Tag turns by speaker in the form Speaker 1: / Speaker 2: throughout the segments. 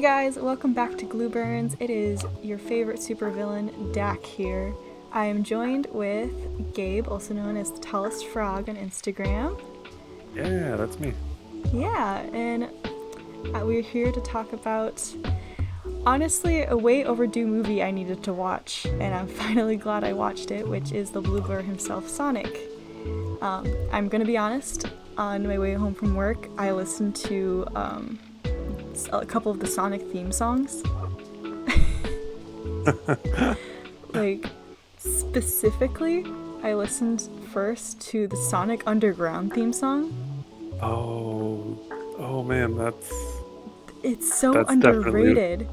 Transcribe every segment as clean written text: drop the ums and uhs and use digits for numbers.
Speaker 1: guys, welcome back to Glue Burns. It is your favorite supervillain, Dak here. I am joined with Gabe, also known as the Tallestfrog on Instagram.
Speaker 2: Yeah, that's me.
Speaker 1: Yeah, and we're here to talk about, honestly, a way overdue movie I needed to watch, and I'm finally glad I watched it, which is the Blue Blur himself, Sonic. I'm gonna be honest, on my way home from work, I listened to a couple of the Sonic theme songs. Like, specifically, I listened first to the Sonic Underground theme song.
Speaker 2: Oh man,
Speaker 1: It's so
Speaker 2: that's
Speaker 1: underrated.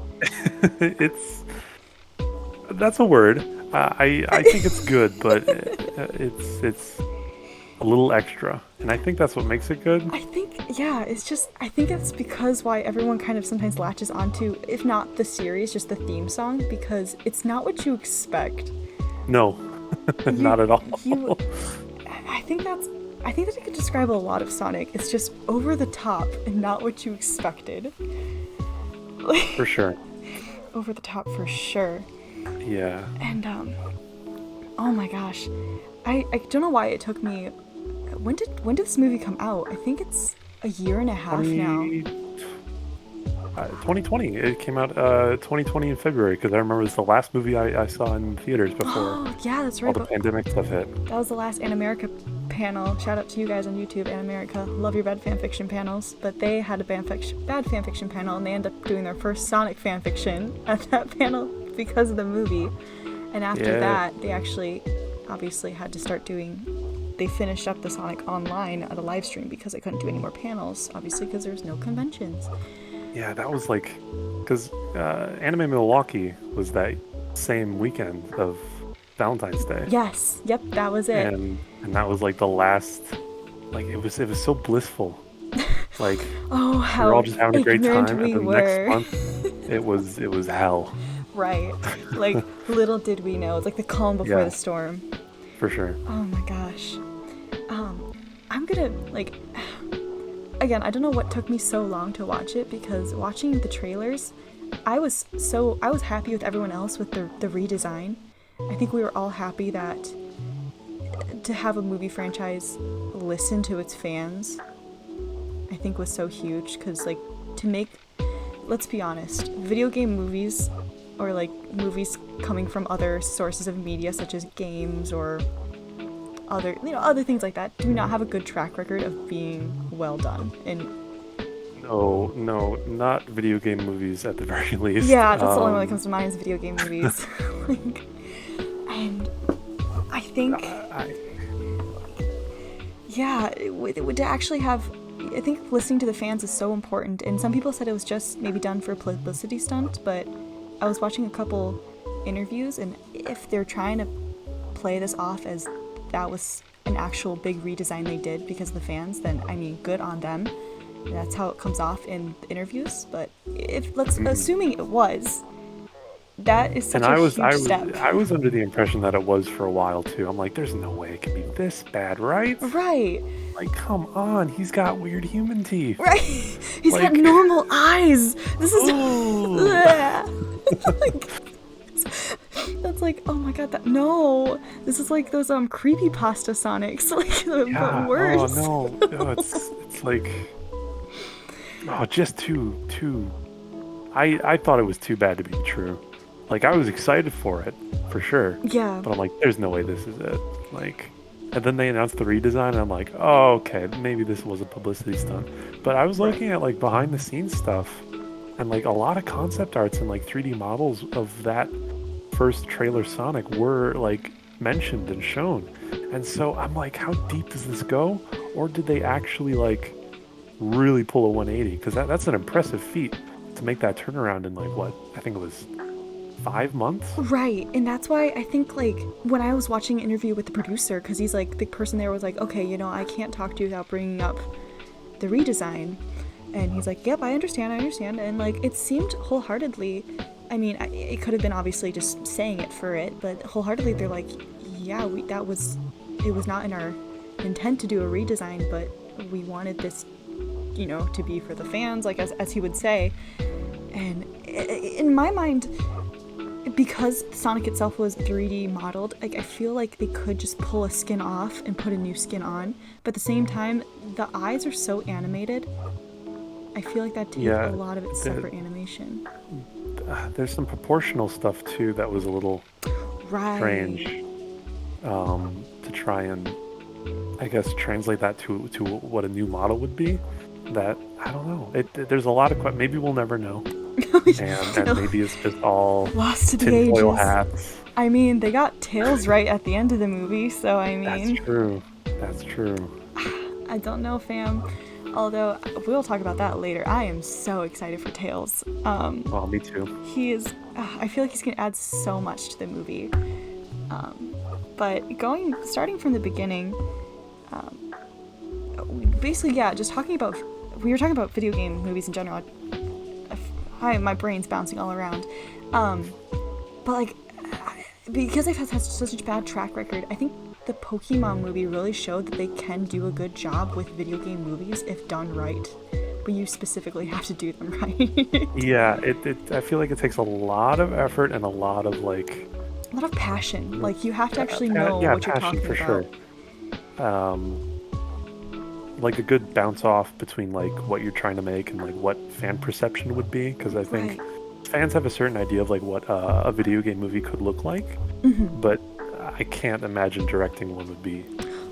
Speaker 2: that's a word. I think it's good, but it's a little extra, and I think that's what makes it good.
Speaker 1: I think it's because why everyone kind of sometimes latches onto, if not the series, just the theme song, because it's not what you expect.
Speaker 2: No, not at all.
Speaker 1: I think that I could describe a lot of Sonic. It's just over the top and not what you expected.
Speaker 2: For sure.
Speaker 1: Over the top for sure.
Speaker 2: Yeah.
Speaker 1: And oh my gosh, I don't know why it took me. When did this movie come out? I think it's a year and a half now.
Speaker 2: 2020. It came out 2020 in February, because I remember it was the last movie I saw in theaters before.
Speaker 1: Oh yeah, that's right.
Speaker 2: All the pandemic stuff hit.
Speaker 1: That was the last An America panel. Shout out to you guys on YouTube, An America. Love your bad fanfiction panels. But they had a bad fanfiction panel, and they ended up doing their first Sonic fanfiction at that panel because of the movie. And after that, they actually obviously had to start doing. They finished up the Sonic online at a live stream because they couldn't do any more panels, obviously because there's no conventions.
Speaker 2: Yeah, that was like, because Anime Milwaukee was that same weekend of Valentine's Day.
Speaker 1: Yes, yep, that was it.
Speaker 2: And that was like the last, like it was so blissful. Like
Speaker 1: oh, how
Speaker 2: we were all just having a great time, and
Speaker 1: we
Speaker 2: then
Speaker 1: were.
Speaker 2: next month it was hell.
Speaker 1: Right, like little did we know. It's like the calm before the storm.
Speaker 2: For sure.
Speaker 1: Oh my gosh. I'm gonna, like, again, I don't know what took me so long to watch it, because watching the trailers, I was happy with everyone else with the redesign. I think we were all happy that to have a movie franchise listen to its fans, I think was so huge, because, like, to make, let's be honest, video game movies, or, like, movies coming from other sources of media, such as games or other things like that, do not have a good track record of being well done. And
Speaker 2: no, not video game movies at the very least.
Speaker 1: yeah, that's the only one that comes to mind is video game movies. Like, and I think, to actually have, I think listening to the fans is so important. And some people said it was just maybe done for a publicity stunt, but I was watching a couple interviews, and if they're trying to play this off as that was an actual big redesign they did because of the fans, then I mean, good on them. That's how it comes off in the interviews. But if assuming it was, that is such a huge step.
Speaker 2: I was under the impression that it was for a while too. I'm like, there's no way it can be this bad, right?
Speaker 1: Right.
Speaker 2: Like, come on, he's got weird human teeth.
Speaker 1: Right. He's got normal eyes. This is that's like, oh my god, this is like those creepypasta Sonics, like but worse.
Speaker 2: Oh no, it's like, just too. I thought it was too bad to be true. Like, I was excited for it, for sure.
Speaker 1: Yeah.
Speaker 2: But I'm like, there's no way this is it. Like, and then they announced the redesign, and I'm like, oh, okay, maybe this was a publicity stunt. But I was looking at like behind the scenes stuff, and like a lot of concept arts and like 3D models of that first trailer Sonic were like mentioned and shown. And so I'm like, how deep does this go? Or did they actually like really pull a 180? Because that's an impressive feat to make that turnaround in like, what, I think it was 5 months?
Speaker 1: Right. And that's why I think, like, when I was watching an interview with the producer, because he's like, the person there was like, okay, I can't talk to you without bringing up the redesign. And he's like, yep, I understand. And like, it seemed wholeheartedly, I mean, it could have been obviously just saying it for it, but wholeheartedly they're like, yeah, it was not in our intent to do a redesign, but we wanted this, to be for the fans, like as he would say. And in my mind, because Sonic itself was 3D modeled, like I feel like they could just pull a skin off and put a new skin on. But at the same time, the eyes are so animated. I feel like that takes a lot of its separate animation.
Speaker 2: There's some proportional stuff too that was a little strange to try and, I guess, translate that to what a new model would be. That, I don't know. There's a lot of maybe we'll never know. And maybe it's just all
Speaker 1: lost to the
Speaker 2: tinfoil
Speaker 1: ages.
Speaker 2: hats.
Speaker 1: I mean, they got Tails right at the end of the movie, so I mean...
Speaker 2: That's true.
Speaker 1: I don't know, fam. Although, we'll talk about that later. I am so excited for Tails.
Speaker 2: Well, me too.
Speaker 1: He is... I feel like he's going to add so much to the movie. But starting from the beginning... basically, yeah, just talking about... We were talking about video game movies in general. My brain's bouncing all around. But, like, because I've had such a bad track record, I think the Pokemon movie really showed that they can do a good job with video game movies if done right. But you specifically have to do them right.
Speaker 2: Yeah, I feel like it takes a lot of effort and a lot of, like...
Speaker 1: A lot of passion. Like, you have to actually know what you're talking
Speaker 2: for
Speaker 1: about.
Speaker 2: Sure. Like a good bounce off between like what you're trying to make and like what fan perception would be, because I think fans have a certain idea of like what a video game movie could look like, but I can't imagine directing one would be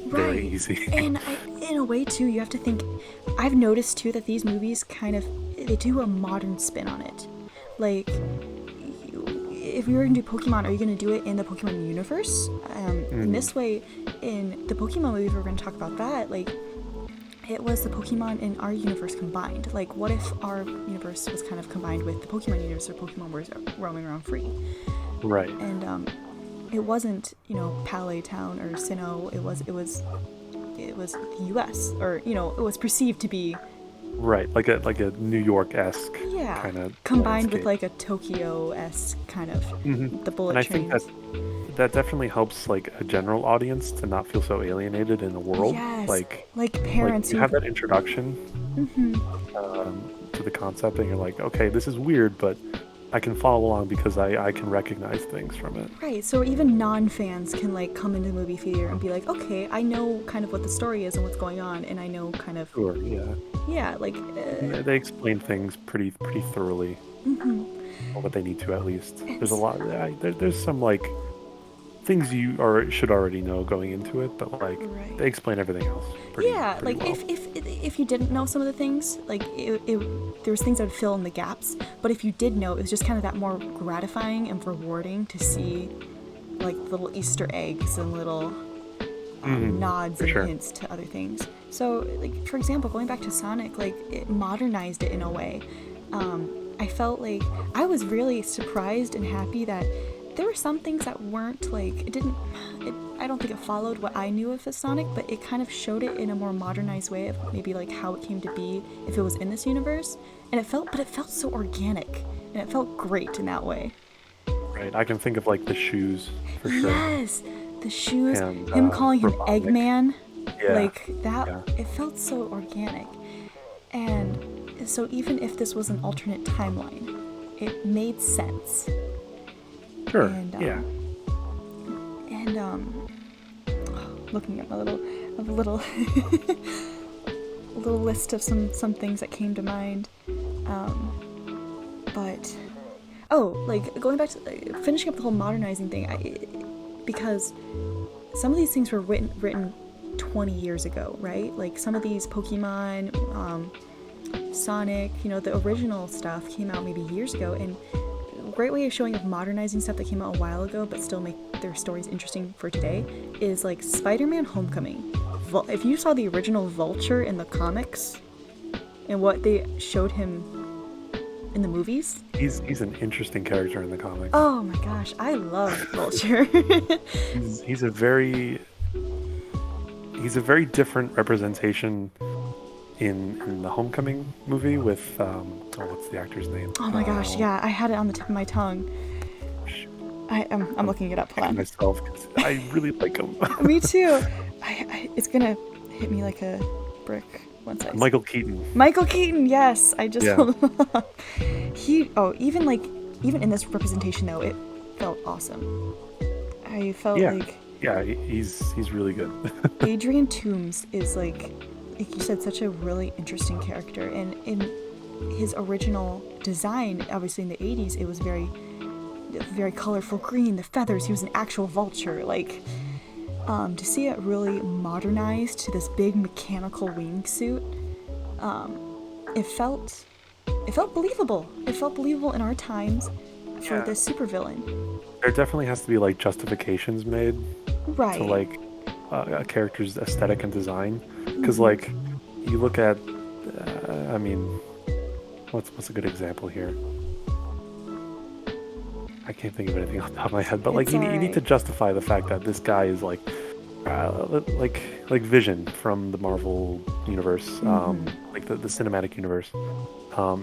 Speaker 2: very easy.
Speaker 1: And in a way too, you have to think, I've noticed too that these movies they do a modern spin on it. Like, if you were going to do Pokemon, are you going to do it in the Pokemon universe? In this way, in the Pokemon movie, if we're going to talk about that, like, it was the Pokemon in our universe combined. Like, what if our universe was kind of combined with the Pokemon universe, or Pokemon were roaming around free?
Speaker 2: Right.
Speaker 1: And it wasn't, Pallet Town or Sinnoh. It was the U.S. or it was perceived to be.
Speaker 2: Right, like a New York-esque kind of
Speaker 1: combined
Speaker 2: landscape.
Speaker 1: with like a Tokyo-esque kind of the bullet
Speaker 2: and I
Speaker 1: trains.
Speaker 2: think that definitely helps like a general audience to not feel so alienated in the world.
Speaker 1: Yes,
Speaker 2: like
Speaker 1: parents
Speaker 2: you have that introduction to the concept, and you're like, okay, this is weird, but I can follow along because I can recognize things from it.
Speaker 1: Right, so even non-fans can like come into the movie theater and be like, okay, I know kind of what the story is and what's going on, and I know kind of...
Speaker 2: Sure, yeah.
Speaker 1: Yeah, like...
Speaker 2: They explain things pretty thoroughly. Or what they need to, at least. There's a lot... There's some, like, things you should already know going into it, but, like, they explain everything else pretty
Speaker 1: like,
Speaker 2: well.
Speaker 1: if you didn't know some of the things, like, there was things that would fill in the gaps, but if you did know, it was just kind of that more gratifying and rewarding to see, like, little Easter eggs and little nods and hints to other things. So, like, for example, going back to Sonic, like, it modernized it in a way. I felt like I was really surprised and happy that there were some things that weren't, like, I don't think it followed what I knew of as Sonic, but it kind of showed it in a more modernized way of maybe, like, how it came to be if it was in this universe. And it felt so organic, and it felt great in that way.
Speaker 2: Right, I can think of, like, the shoes, for sure.
Speaker 1: Yes! The shoes,
Speaker 2: and,
Speaker 1: him calling him
Speaker 2: Robotnik.
Speaker 1: Eggman,
Speaker 2: Yeah.
Speaker 1: like, that, it felt so organic. And so even if this was an alternate timeline, it made sense.
Speaker 2: Sure,
Speaker 1: And, looking at my little little list of some things that came to mind. But like going back to finishing up the whole modernizing thing, because some of these things were written 20 years ago, right? Like some of these Pokemon, Sonic, the original stuff came out maybe years ago, and a great way of showing of modernizing stuff that came out a while ago but still make their stories interesting for today is like Spider-Man Homecoming. If you saw the original Vulture in the comics and what they showed him in the movies,
Speaker 2: he's an interesting character in the comics.
Speaker 1: Oh my gosh, I love Vulture.
Speaker 2: he's a very different representation in the Homecoming movie with what's the actor's name?
Speaker 1: Oh my gosh, yeah, I had it on the tip of my tongue. I'm looking it up. Hold on.
Speaker 2: Myself, 'cause I really like him.
Speaker 1: Me too. It's gonna hit me like a brick once I
Speaker 2: Michael Keaton.
Speaker 1: Michael Keaton, yes. I just
Speaker 2: Yeah.
Speaker 1: even in this representation though, it felt awesome. I felt
Speaker 2: Yeah.
Speaker 1: like
Speaker 2: Yeah, he's really good.
Speaker 1: Adrian Toomes is like you said, such a really interesting character, and in his original design, obviously in the 80s, it was very colorful green, the feathers, he was an actual vulture, like to see it really modernized to this big mechanical wingsuit, it felt believable. It felt believable in our times for this supervillain.
Speaker 2: There definitely has to be like justifications made
Speaker 1: Right.
Speaker 2: to like a character's aesthetic and design, because like you look at, I mean, what's a good example here? I can't think of anything off the top of my head, but like you need to justify the fact that this guy is like Vision from the Marvel universe, like the cinematic universe.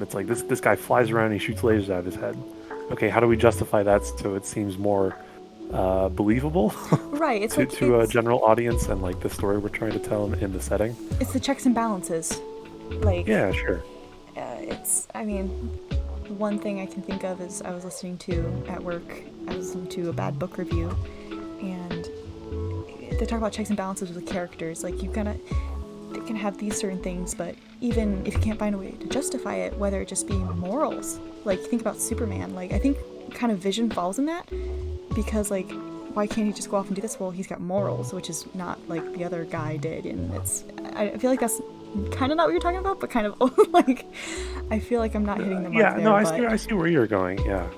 Speaker 2: It's like this guy flies around and he shoots lasers out of his head. Okay, how do we justify that so it seems more believable
Speaker 1: right, it's
Speaker 2: to a general audience and like the story we're trying to tell in the setting?
Speaker 1: It's the checks and balances. Like,
Speaker 2: yeah, sure.
Speaker 1: I mean, one thing I can think of is I was listening to a bad book review, and they talk about checks and balances with the characters. Like, they can have these certain things, but even if you can't find a way to justify it, whether it just be morals, like think about Superman. Like, I think kind of Vision falls in that, because like, why can't he just go off and do this? Well, he's got morals, which is not like the other guy did, and I feel like that's kind of not what you're talking about, but kind of like, I feel like I'm not hitting the mark there.
Speaker 2: No, I see where you're going. Yeah.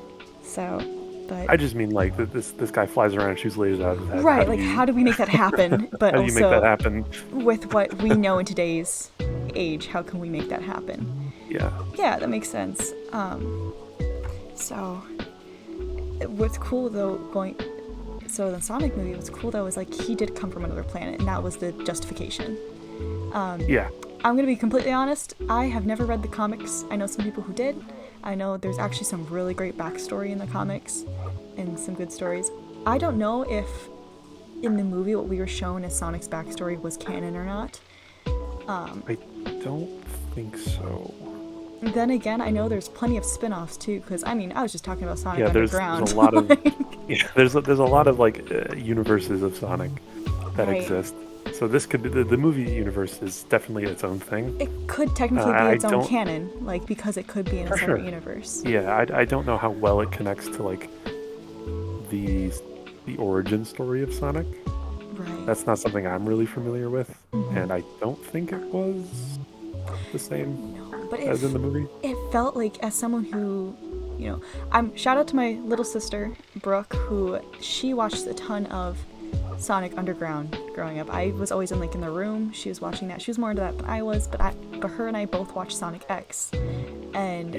Speaker 1: So, but
Speaker 2: I just mean like this guy flies around and shoots lasers out of his head.
Speaker 1: Right, how do we make that happen? But
Speaker 2: how do you make that happen?
Speaker 1: With what we know in today's age, how can we make that happen?
Speaker 2: Yeah.
Speaker 1: Yeah, that makes sense. So what's cool though, so the Sonic movie, what's cool though is like he did come from another planet, and that was the justification.
Speaker 2: Yeah.
Speaker 1: I'm gonna be completely honest, I have never read the comics. I know some people who did. I know there's actually some really great backstory in the comics and some good stories. I don't know if in the movie what we were shown as Sonic's backstory was canon or not.
Speaker 2: I don't think so.
Speaker 1: Then again, I know there's plenty of spin-offs too, because I mean, I was just talking about Sonic Underground.
Speaker 2: There's a lot of there's a lot of like universes of Sonic that exist. So this could be the movie universe is definitely its own thing.
Speaker 1: It could technically be its own canon, like because it could be in a separate universe.
Speaker 2: Yeah, I don't know how well it connects to like the origin story of Sonic.
Speaker 1: Right.
Speaker 2: That's not something I'm really familiar with, and I don't think it was the same as in the movie. It
Speaker 1: felt like, as someone who, shout out to my little sister Brooke, who she watched a ton of Sonic Underground growing up. I was always in the room. She was watching that. She was more into that than I was, but her and I both watched Sonic X. And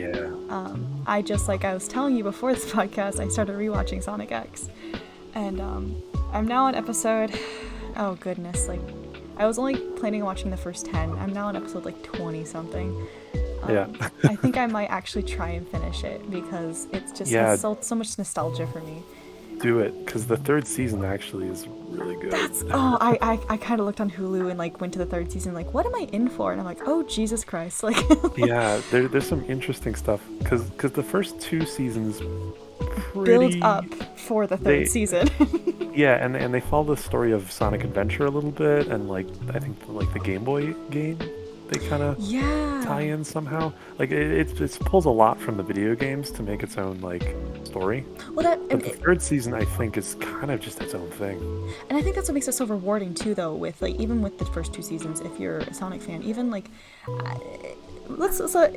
Speaker 1: I just, like I was telling you before this podcast, I started rewatching Sonic X. And I'm now on episode, oh goodness, like I was only planning on watching the first 10. I'm now on episode 20 something. I think I might actually try and finish it, because it's just has so much nostalgia for me.
Speaker 2: Do it, because the third season actually is really good.
Speaker 1: I kind of looked on Hulu and went to the third season, what am I in for? And I'm like, oh Jesus Christ,
Speaker 2: yeah, there's some interesting stuff, because the first two seasons
Speaker 1: build up for the third season.
Speaker 2: Yeah, and they follow the story of Sonic Adventure a little bit, and I think the Game Boy game, they kind of tie in somehow. It pulls a lot from the video games to make its own story. But the third season, I think, is kind of just its own thing.
Speaker 1: And I think that's what makes it so rewarding too, though. With even with the first two seasons, if you're a Sonic fan, even let's talk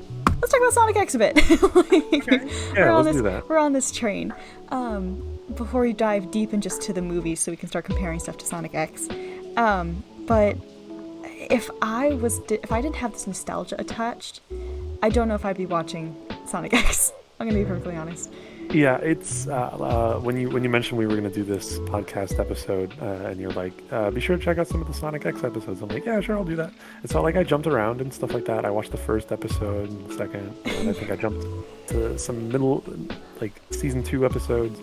Speaker 1: about Sonic X a bit.
Speaker 2: Let's do that.
Speaker 1: We're on this train. Before we dive deep and just to the movie, so we can start comparing stuff to Sonic X. But if I didn't have this nostalgia attached, I don't know if I'd be watching Sonic X. I'm gonna be perfectly honest.
Speaker 2: Yeah, it's when you mentioned we were gonna do this podcast episode, and you're like, be sure to check out some of the Sonic X episodes. I'm like, yeah, sure, I'll do that. And so I jumped around and stuff like that. I watched the first episode, and the second, and I think I jumped to some middle, season 2 episodes.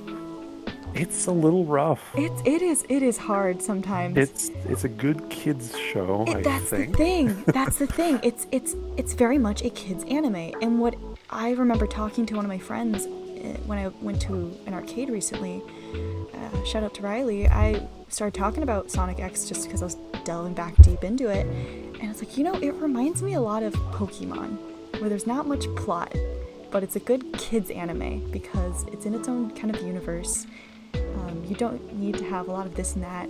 Speaker 2: It's a little rough.
Speaker 1: It is hard sometimes.
Speaker 2: It's a good kids show, I
Speaker 1: That's the
Speaker 2: think.
Speaker 1: thing. That's the thing. It's very much a kids anime. And what I remember talking to one of my friends when I went to an arcade recently, shout out to Riley, I started talking about Sonic X just because I was delving back deep into it. And it's like, it reminds me a lot of Pokemon, where there's not much plot, but it's a good kids anime because it's in its own kind of universe. You don't need to have a lot of this and that.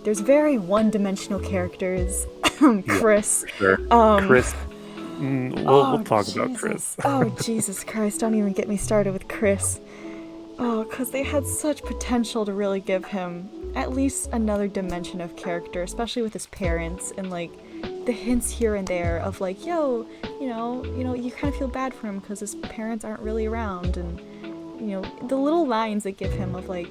Speaker 1: There's very one-dimensional characters. Chris.
Speaker 2: Yeah, sure. Chris. We'll talk about Chris.
Speaker 1: Oh, Jesus Christ. Don't even get me started with Chris. Oh, because they had such potential to really give him at least another dimension of character, especially with his parents and, like, the hints here and there of, like, yo, you kind of feel bad for him because his parents aren't really around. And, the little lines they give him of, like,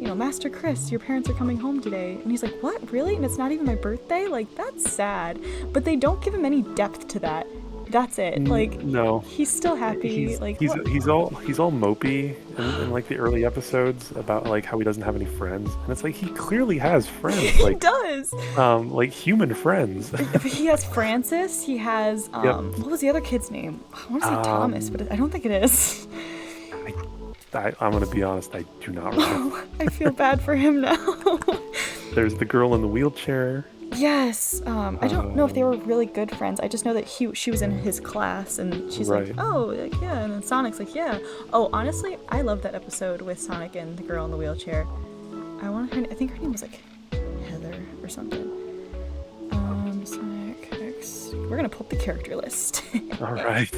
Speaker 1: Master Chris, your parents are coming home today. And he's like, what, really? And it's not even my birthday? Like, that's sad. But they don't give him any depth to that. That's it. Like,
Speaker 2: no,
Speaker 1: he's still happy.
Speaker 2: He's all mopey in like the early episodes about like how he doesn't have any friends, and it's like he clearly has friends. Like,
Speaker 1: he does.
Speaker 2: Like human friends.
Speaker 1: He has Francis. He has what was the other kid's name? I want to say Thomas, but I don't think it is.
Speaker 2: I'm gonna be honest, I do not remember.
Speaker 1: I feel bad for him now.
Speaker 2: There's the girl in the wheelchair.
Speaker 1: Yes. I don't know if they were really good friends. I just know that she was in his class, and she's
Speaker 2: right.
Speaker 1: like, oh, like, yeah. And then Sonic's like, yeah. Oh, honestly, I love that episode with Sonic and the girl in the wheelchair. I think her name was like Heather or something. Sonic X. We're gonna pull up the character list.
Speaker 2: All right.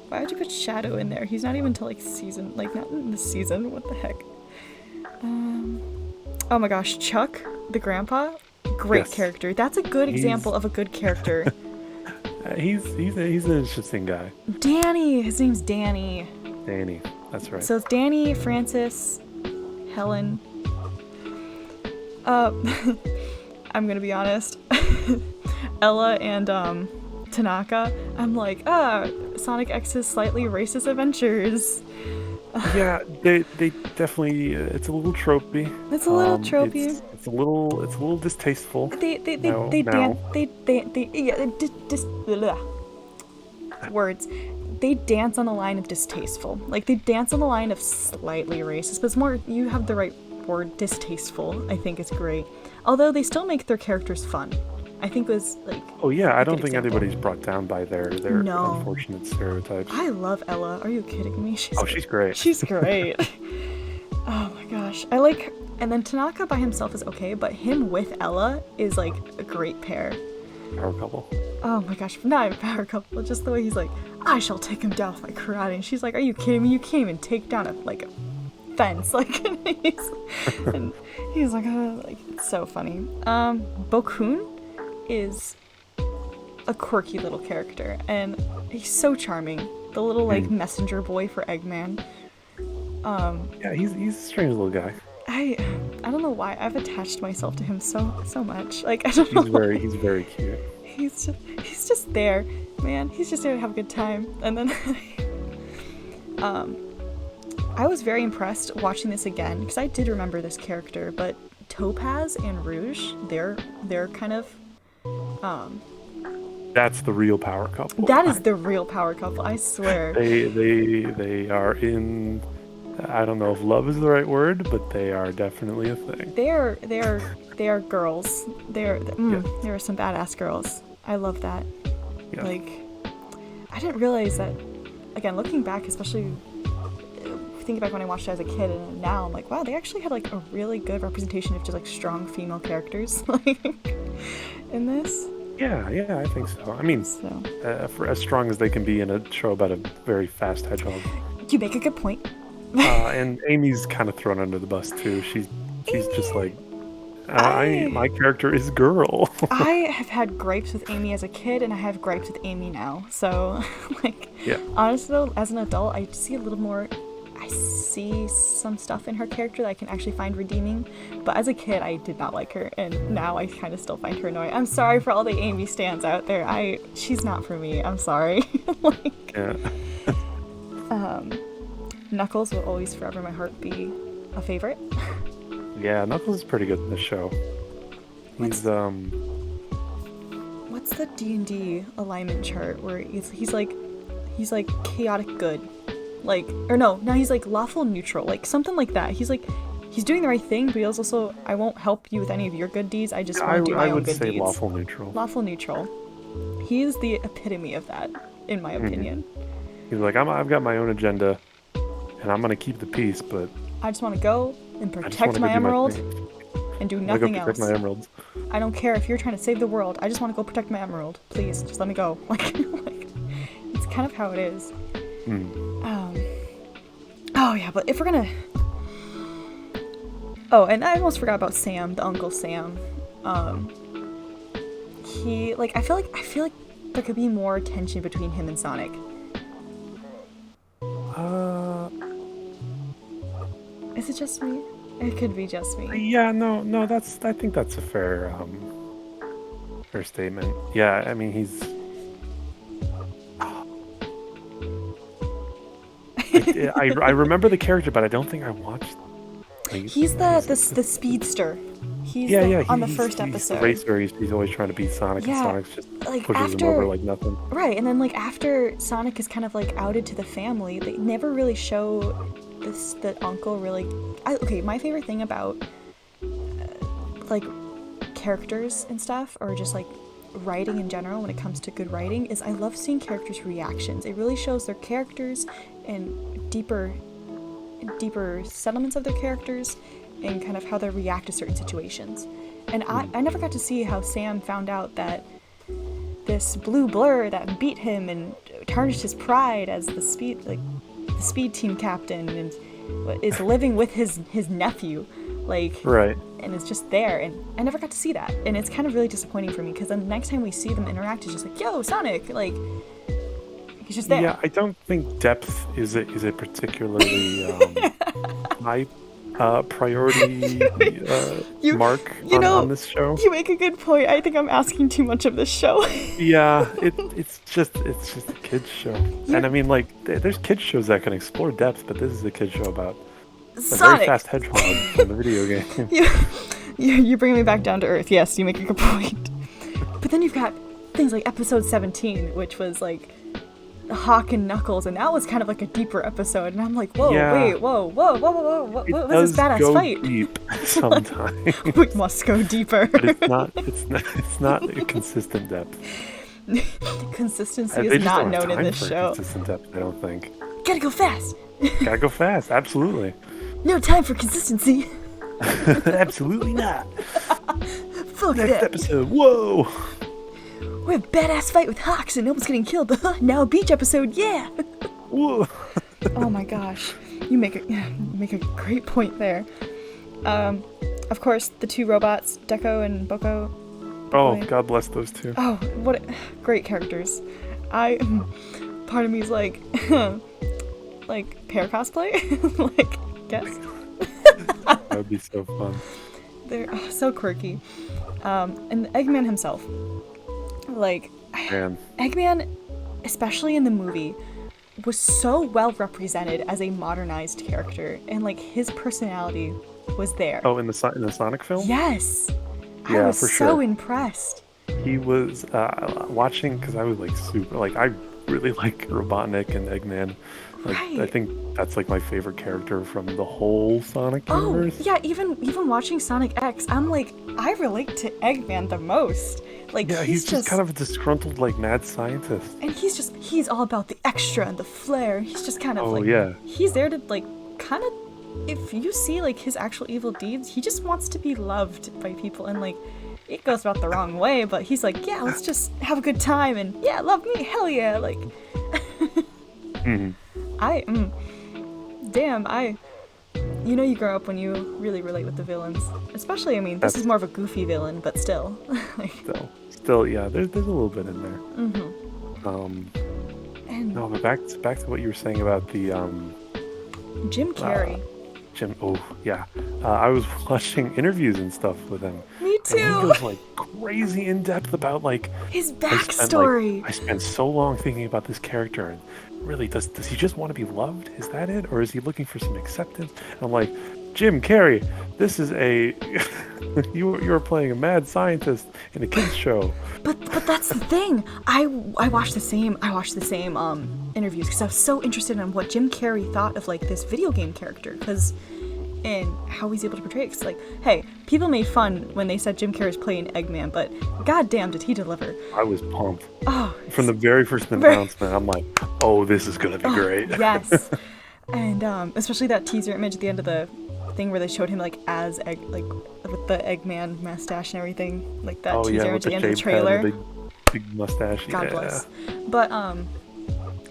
Speaker 1: Why would you put Shadow in there? He's not even till like season, like not in this season. What the heck? Oh my gosh, Chuck, the grandpa, great character. That's a good example of a good character.
Speaker 2: He's an interesting guy.
Speaker 1: Danny, his name's Danny.
Speaker 2: Danny, that's right.
Speaker 1: So it's Danny, Francis, Helen. I'm gonna be honest. Ella and Tanaka. I'm like, Sonic X's slightly racist adventures.
Speaker 2: Yeah, they definitely. It's a little tropey.
Speaker 1: It's a little tropey.
Speaker 2: It's a little distasteful.
Speaker 1: Words. They dance on the line of distasteful. Like, they dance on the line of slightly racist, but it's more, you have the right word, distasteful. I think is great. Although they still make their characters fun. I think it was like.
Speaker 2: Oh yeah, I don't think anybody's brought down by their unfortunate stereotypes.
Speaker 1: I love Ella. Are you kidding me?
Speaker 2: She's great.
Speaker 1: She's great. Oh my gosh, I like. And then Tanaka by himself is okay, but him with Ella is like a great pair.
Speaker 2: Power couple.
Speaker 1: Oh my gosh, not even power couple. Just the way he's like, I shall take him down with my karate, and she's like, are you kidding me? You can't even take down a fence. Like, and he's like, oh, like, it's so funny. Bokun is a quirky little character, and he's so charming. The little like messenger boy for Eggman.
Speaker 2: Yeah, he's a strange little guy.
Speaker 1: I don't know why I've attached myself to him so much. Like, I don't know.
Speaker 2: He's very cute.
Speaker 1: He's just there, man. He's just there to have a good time. And then I was very impressed watching this again because I did remember this character, but Topaz and Rouge, they're kind of
Speaker 2: that's the real power couple.
Speaker 1: That is the real power couple, I swear.
Speaker 2: They are in, I don't know if love is the right word, but they are definitely a thing.
Speaker 1: They are girls. There are some badass girls. I love that. Yeah. Like, I didn't realize that. Again, looking back, especially thinking back when I watched it as a kid, and now I'm like, wow, they actually had like a really good representation of just like strong female characters, like in this.
Speaker 2: Yeah, I think so. I mean, for as strong as they can be in a show about a very fast hedgehog.
Speaker 1: You make a good point.
Speaker 2: And Amy's kind of thrown under the bus too. She's just like, my character is girl.
Speaker 1: I have had gripes with Amy as a kid, and I have gripes with Amy now. So, like, honestly though, as an adult, I see a little more. I see some stuff in her character that I can actually find redeeming. But as a kid, I did not like her, and now I kind of still find her annoying. I'm sorry for all the Amy stans out there. She's not for me. I'm sorry. Like, Knuckles will always forever in my heart be a favorite.
Speaker 2: Yeah, Knuckles is pretty good in this show. He's
Speaker 1: What's the D&D alignment chart where he's like chaotic good, like, or no, he's like lawful neutral, like something like that. He's doing the right thing, but he's also, I won't help you with any of your good deeds. I just want to do my own good deeds. I would say
Speaker 2: lawful neutral.
Speaker 1: Lawful neutral. He is the epitome of that, in my opinion.
Speaker 2: He's like, I've got my own agenda, and I'm gonna keep the peace, but
Speaker 1: I just want to go and protect my emerald and do nothing else.
Speaker 2: Protect my emeralds.
Speaker 1: I don't care if you're trying to save the world. I just want to go protect my emerald. Please, just let me go. Like it's kind of how it is. Oh yeah, but if we're gonna. Oh, and I almost forgot about Sam, the Uncle Sam. He like I feel like there could be more tension between him and Sonic. Is it just me? It could be just me.
Speaker 2: Yeah, no, I think that's a fair statement. Yeah, I mean he's I remember the character, but I don't think I watched.
Speaker 1: He's the speedster. He's on the first episode.
Speaker 2: He's the racer. He's always trying to beat Sonic, and Sonic just like pushes him over like nothing.
Speaker 1: Right, and then like after Sonic is kind of like outed to the family, they never really show the uncle really. Okay, my favorite thing about like characters and stuff, or just like writing in general when it comes to good writing, is I love seeing characters' reactions. It really shows their characters and deeper settlements of their characters and kind of how they react to certain situations. And I never got to see how Sam found out that this blue blur that beat him and tarnished his pride as the speed team captain and is living with his nephew, like,
Speaker 2: right,
Speaker 1: and it's just there, and I never got to see that, and it's kind of really disappointing for me, because then the next time we see them interact, it's just like, yo, Sonic, like, he's just there.
Speaker 2: Yeah, I don't think depth is a particularly high priority mark on this show.
Speaker 1: You make a good point. I think I'm asking too much of this show.
Speaker 2: Yeah, it's just a kids show, and I mean, like, there's kids shows that can explore depth, but this is a kids show about
Speaker 1: Sonic.
Speaker 2: A very fast hedgehog from the video game.
Speaker 1: You bring me back down to earth. Yes, you make a good point. But then you've got things like episode 17, which was like Hawk and Knuckles, and that was kind of like a deeper episode, and I'm like, whoa, wait, whoa, what was this badass fight?
Speaker 2: Deep sometimes.
Speaker 1: We must go deeper.
Speaker 2: But it's not a consistent depth.
Speaker 1: Consistency is not known in this show.
Speaker 2: Consistent depth, I don't think.
Speaker 1: Gotta go fast.
Speaker 2: Gotta go fast, absolutely.
Speaker 1: No time for consistency.
Speaker 2: Absolutely not.
Speaker 1: Fuck
Speaker 2: Next
Speaker 1: that.
Speaker 2: episode, whoa.
Speaker 1: We have a badass fight with Hawks and almost getting killed. Now a beach episode, yeah.
Speaker 2: Whoa.
Speaker 1: Oh my gosh, you make a great point there. Of course, the two robots, Deco and Boko.
Speaker 2: Oh, God bless those two.
Speaker 1: Oh, what great characters. Part of me is like, like pair cosplay, like guess.
Speaker 2: That would be so fun.
Speaker 1: They're so quirky. And Eggman himself. Like,
Speaker 2: Man.
Speaker 1: Eggman, especially in the movie, was so well represented as a modernized character, and like his personality was there.
Speaker 2: Oh, in the Sonic film?
Speaker 1: Yes.
Speaker 2: Yeah,
Speaker 1: I was
Speaker 2: for
Speaker 1: so
Speaker 2: sure.
Speaker 1: impressed.
Speaker 2: He was watching, because I was like super, like, I really like Robotnik and Eggman. Like,
Speaker 1: Right.
Speaker 2: I think that's like my favorite character from the whole Sonic universe.
Speaker 1: Oh, yeah, even watching Sonic X, I'm like, I relate to Eggman the most. Like,
Speaker 2: Yeah, he's just kind of a disgruntled, like, mad scientist.
Speaker 1: And he's all about the extra and the flair. He's just kind of
Speaker 2: Oh,
Speaker 1: like,
Speaker 2: yeah.
Speaker 1: he's there to, like, kind of, if you see, like, his actual evil deeds, he just wants to be loved by people, and, like, it goes about the wrong way, but he's like, yeah, let's just have a good time, and yeah, love me, hell yeah, like,
Speaker 2: Mm-hmm.
Speaker 1: You know, you grow up when you really relate with the villains, especially, I mean, this is more of a goofy villain, but still. Like,
Speaker 2: Still, yeah, there's a little bit in there.
Speaker 1: and
Speaker 2: No, but back to what you were saying about the
Speaker 1: Jim Carrey.
Speaker 2: Jim. Oh, yeah. I was watching interviews and stuff with him.
Speaker 1: Me
Speaker 2: and he
Speaker 1: too.
Speaker 2: goes like crazy in depth about like
Speaker 1: His backstory.
Speaker 2: I spent so long thinking about this character, and really, does he just want to be loved? Is that it, or is he looking for some acceptance? And I'm like, Jim Carrey, this is a you're playing a mad scientist in a kids show.
Speaker 1: But that's the thing. I watched the same interviews because I was so interested in what Jim Carrey thought of like this video game character, and how he's able to portray it. Cause like, hey, people made fun when they said Jim Carrey was playing Eggman, but goddamn did he deliver.
Speaker 2: I was pumped.
Speaker 1: Oh,
Speaker 2: From the very first announcement, I'm like, oh, this is gonna be great.
Speaker 1: Yes. And especially that teaser image at the end of the thing where they showed him like as Egg, like with the Eggman mustache and everything, like that teaser image at the end of the trailer.
Speaker 2: Big mustache.
Speaker 1: God bless.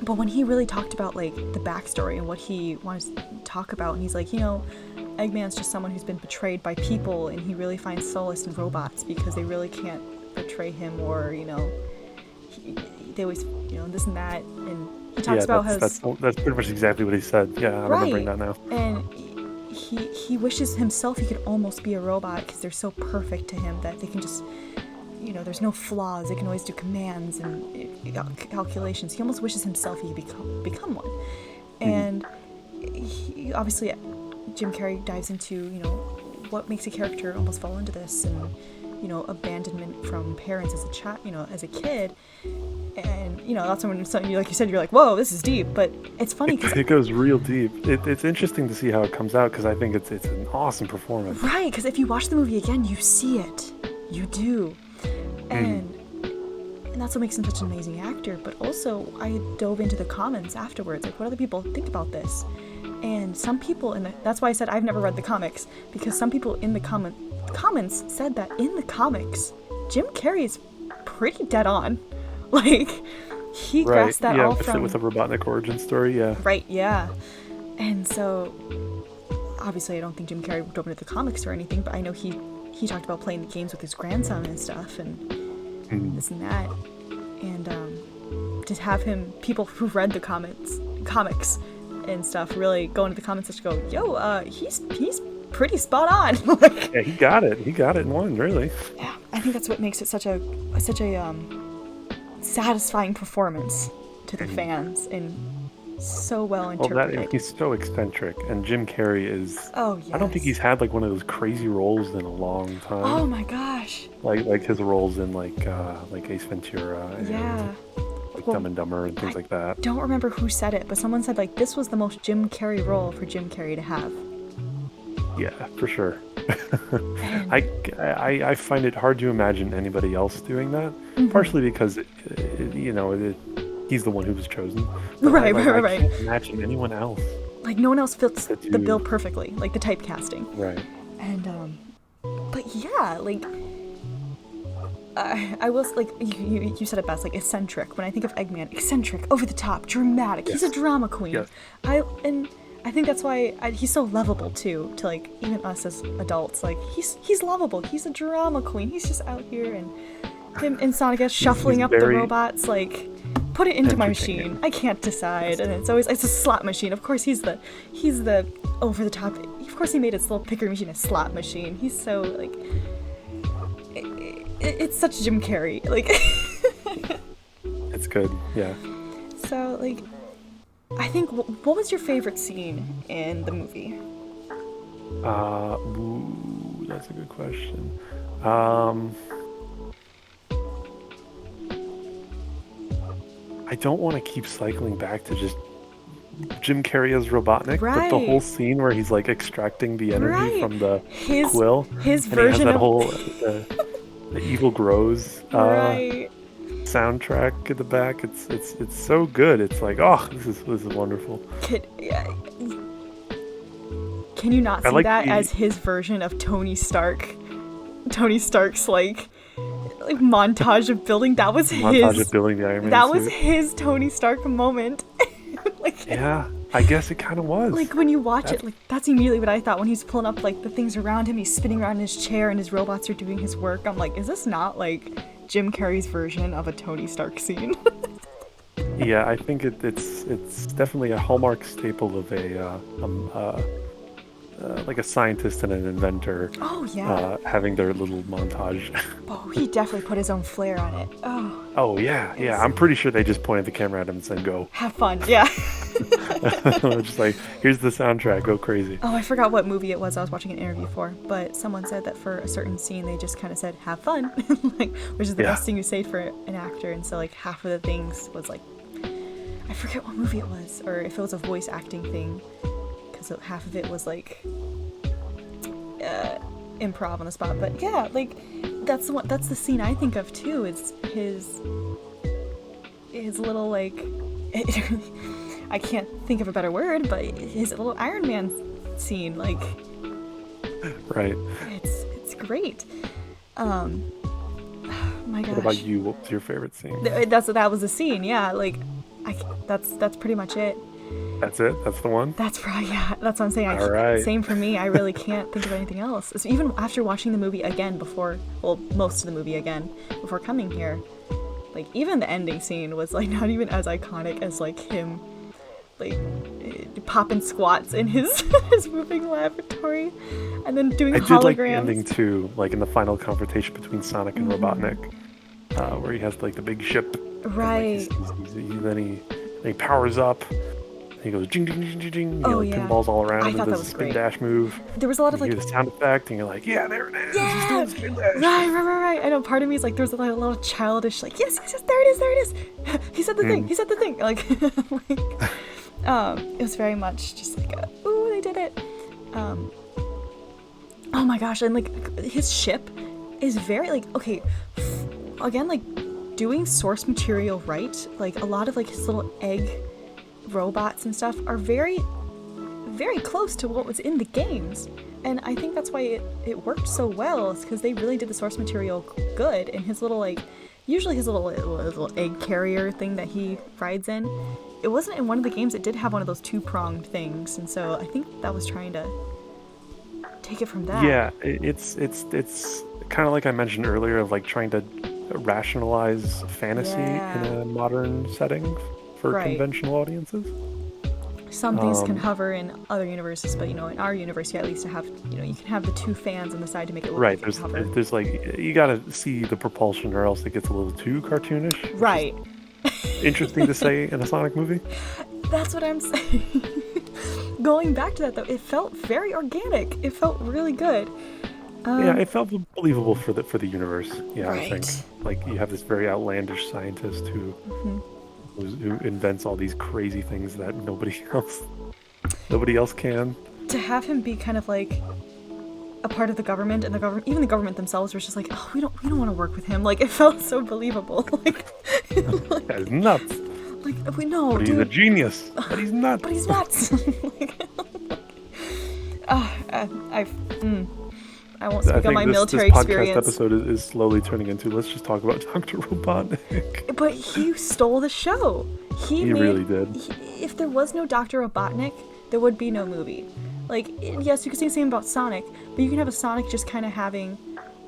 Speaker 1: But when he really talked about like the backstory and what he wanted to talk about, and he's like, Eggman's just someone who's been betrayed by people, and he really finds solace in robots because they really can't betray him, or they always this and that, and he talks about how
Speaker 2: that's pretty much exactly what he said. Yeah, I'm remembering that now.
Speaker 1: And he wishes himself he could almost be a robot because they're so perfect to him that they can just there's no flaws. They can always do commands and calculations. He almost wishes himself he could become one. And he, obviously, Jim Carrey dives into what makes a character almost fall into this, and abandonment from parents as a child, as a kid. And that's when like you said, you're like, whoa, this is deep. But it's funny because
Speaker 2: it goes real deep. It's interesting to see how it comes out because I think it's an awesome performance.
Speaker 1: Right, because if you watch the movie again, you see it. You do. And that's what makes him such an amazing actor. But also, I dove into the comments afterwards. Like, what other people think about this? And some people, that's why I said I've never read the comics, because some people in the comments said that in the comics, Jim Carrey is pretty dead on. Like, he grasped that all from...
Speaker 2: with the Robotnik origin story, yeah.
Speaker 1: Right, yeah. And so, obviously I don't think Jim Carrey dove into the comics or anything, but I know he talked about playing the games with his grandson and stuff, and this and that. And to have people who've read the comics and stuff really go into the comments and go, yo, he's pretty spot on. Like,
Speaker 2: yeah, he got it in one, really.
Speaker 1: Yeah, I think that's what makes it such a satisfying performance to the fans, and so well interpreted.
Speaker 2: He's so eccentric, and Jim Carrey is.
Speaker 1: Oh yes.
Speaker 2: I don't think he's had like one of those crazy roles in a long time.
Speaker 1: Oh my gosh.
Speaker 2: Like his roles in like Ace Ventura. And, Dumb and Dumber and things like that.
Speaker 1: I don't remember who said it, but someone said like this was the most Jim Carrey role for Jim Carrey to have.
Speaker 2: Yeah, for sure. I find it hard to imagine anybody else doing that. Partially because he's the one who was chosen.
Speaker 1: Right.
Speaker 2: I can't imagine anyone else.
Speaker 1: Like no one else fits the bill perfectly, like the typecasting.
Speaker 2: Right.
Speaker 1: And but yeah, like I was like you said it best, like eccentric. When I think of Eggman, eccentric, over the top, dramatic. Yes. He's a drama queen.
Speaker 2: Yes.
Speaker 1: I think that's why he's so lovable too, to like even us as adults. Like he's lovable. He's a drama queen. He's just out here, and him and Sonic shuffling up the robots. Like, put it into my machine. I can't decide. And it's a slot machine. Of course he's the over the top. Of course he made his little picker machine a slot machine. He's so like it's such Jim Carrey. Like
Speaker 2: it's good. Yeah.
Speaker 1: So like. I think, what was your favorite scene in the movie?
Speaker 2: That's a good question. I don't want to keep cycling back to just Jim Carrey as Robotnik, but the whole scene where he's like extracting the energy from the quill,
Speaker 1: his
Speaker 2: and
Speaker 1: version
Speaker 2: he has that
Speaker 1: of
Speaker 2: whole the Evil Grows soundtrack at the back. It's so good. It's like, oh, this is wonderful.
Speaker 1: Can you not see that as his version of Tony Stark's like montage of building? That was
Speaker 2: montage of building the Iron Man
Speaker 1: that
Speaker 2: suit.
Speaker 1: was his Tony Stark moment. Like,
Speaker 2: yeah, I guess it kind of was.
Speaker 1: Like when you watch it, like that's immediately what I thought when he's pulling up like the things around him. He's spinning around in his chair and his robots are doing his work. I'm like, is this not like Jim Carrey's version of a Tony Stark scene?
Speaker 2: Yeah, I think it's definitely a hallmark staple of a like a scientist and an inventor
Speaker 1: Oh yeah.
Speaker 2: having their little montage.
Speaker 1: Oh, he definitely put his own flair on it. Oh,
Speaker 2: Oh yeah, yeah.
Speaker 1: it's
Speaker 2: I'm pretty sure they just pointed the camera at him and said, "Go."
Speaker 1: have fun. Yeah.
Speaker 2: Just like, here's the soundtrack, go crazy.
Speaker 1: Oh, I forgot what movie it was I was watching an interview for, but someone said that for a certain scene they just kind of said have fun, like, which is the
Speaker 2: Yeah.
Speaker 1: best thing you say for an actor. And so like half of the things was like, I forget what movie it was, or if it was a voice acting thing, because half of it was like improv on the spot. But yeah, like that's the scene I think of too. Is his little like I can't think of a better word, but his little Iron Man scene, like
Speaker 2: Right.
Speaker 1: it's great. My gosh.
Speaker 2: What about you? What was your favorite scene?
Speaker 1: That was the scene. Yeah, like that's pretty much it.
Speaker 2: That's it? That's the one?
Speaker 1: That's probably, yeah, that's what I'm saying.
Speaker 2: All right.
Speaker 1: Same for me. I really can't think of anything else. So even after watching the movie again most of the movie again before coming here, like even the ending scene was like not even as iconic as like him like popping squats in his his moving laboratory and then doing
Speaker 2: I
Speaker 1: holograms.
Speaker 2: did like the ending too, like in the final confrontation between Sonic and Robotnik, where he has like the big ship.
Speaker 1: Right.
Speaker 2: And, then he powers up. And he goes jing jing jing jing jing.
Speaker 1: Oh,
Speaker 2: like
Speaker 1: yeah.
Speaker 2: pinballs all around
Speaker 1: I
Speaker 2: him
Speaker 1: thought
Speaker 2: and
Speaker 1: that
Speaker 2: does
Speaker 1: was
Speaker 2: a spin
Speaker 1: great.
Speaker 2: dash move.
Speaker 1: There was a lot of
Speaker 2: You
Speaker 1: like
Speaker 2: hear the sound effect, and you're like, yeah, there it is.
Speaker 1: yeah,
Speaker 2: He's doing the spin dash.
Speaker 1: right. I know part of me is like there's a little childish like yes, there it is. He said the thing. Like, it was very much just like ooh, they did it. Oh my gosh, and like his ship is very like okay, again like doing source material right. Like a lot of like his little egg robots and stuff are very close to what was in the games, and I think that's why it worked so well. It's because they really did the source material good. And his little like usually his little egg carrier thing that he rides in, it wasn't in one of the games. It did have one of those two-pronged things, and so I think that was trying to take it from that.
Speaker 2: Yeah, it's kind of like I mentioned earlier of like trying to rationalize fantasy
Speaker 1: Yeah.
Speaker 2: in a modern setting for
Speaker 1: Right.
Speaker 2: conventional audiences.
Speaker 1: Some things can hover in other universes, but in our universe, you at least have you can have the two fans on the side to make it look
Speaker 2: Right,
Speaker 1: like it hover.
Speaker 2: there's like you gotta see the propulsion or else it gets a little too cartoonish. which is
Speaker 1: Right.
Speaker 2: Interesting to say in a Sonic movie.
Speaker 1: That's what I'm saying. Going back to that though, it felt very organic. It felt really good.
Speaker 2: Yeah, it felt believable for the universe. Yeah, I think
Speaker 1: Right.
Speaker 2: like you have this very outlandish scientist who invents all these crazy things that nobody else can.
Speaker 1: To have him be kind of like a part of the government, and even the government themselves were just like, oh, we don't want to work with him. Like it felt so believable.
Speaker 2: That's nuts.
Speaker 1: Like we know,
Speaker 2: But he's
Speaker 1: dude.
Speaker 2: a genius. But he's nuts.
Speaker 1: But he's nuts. I won't speak on my military
Speaker 2: this podcast
Speaker 1: experience.
Speaker 2: episode is slowly turning into let's just talk about Dr. Robotnik.
Speaker 1: But he stole the show.
Speaker 2: He really did.
Speaker 1: If there was no Dr. Robotnik, there would be no movie. Like, yes, you could say the same about Sonic, but you can have a Sonic just kind of having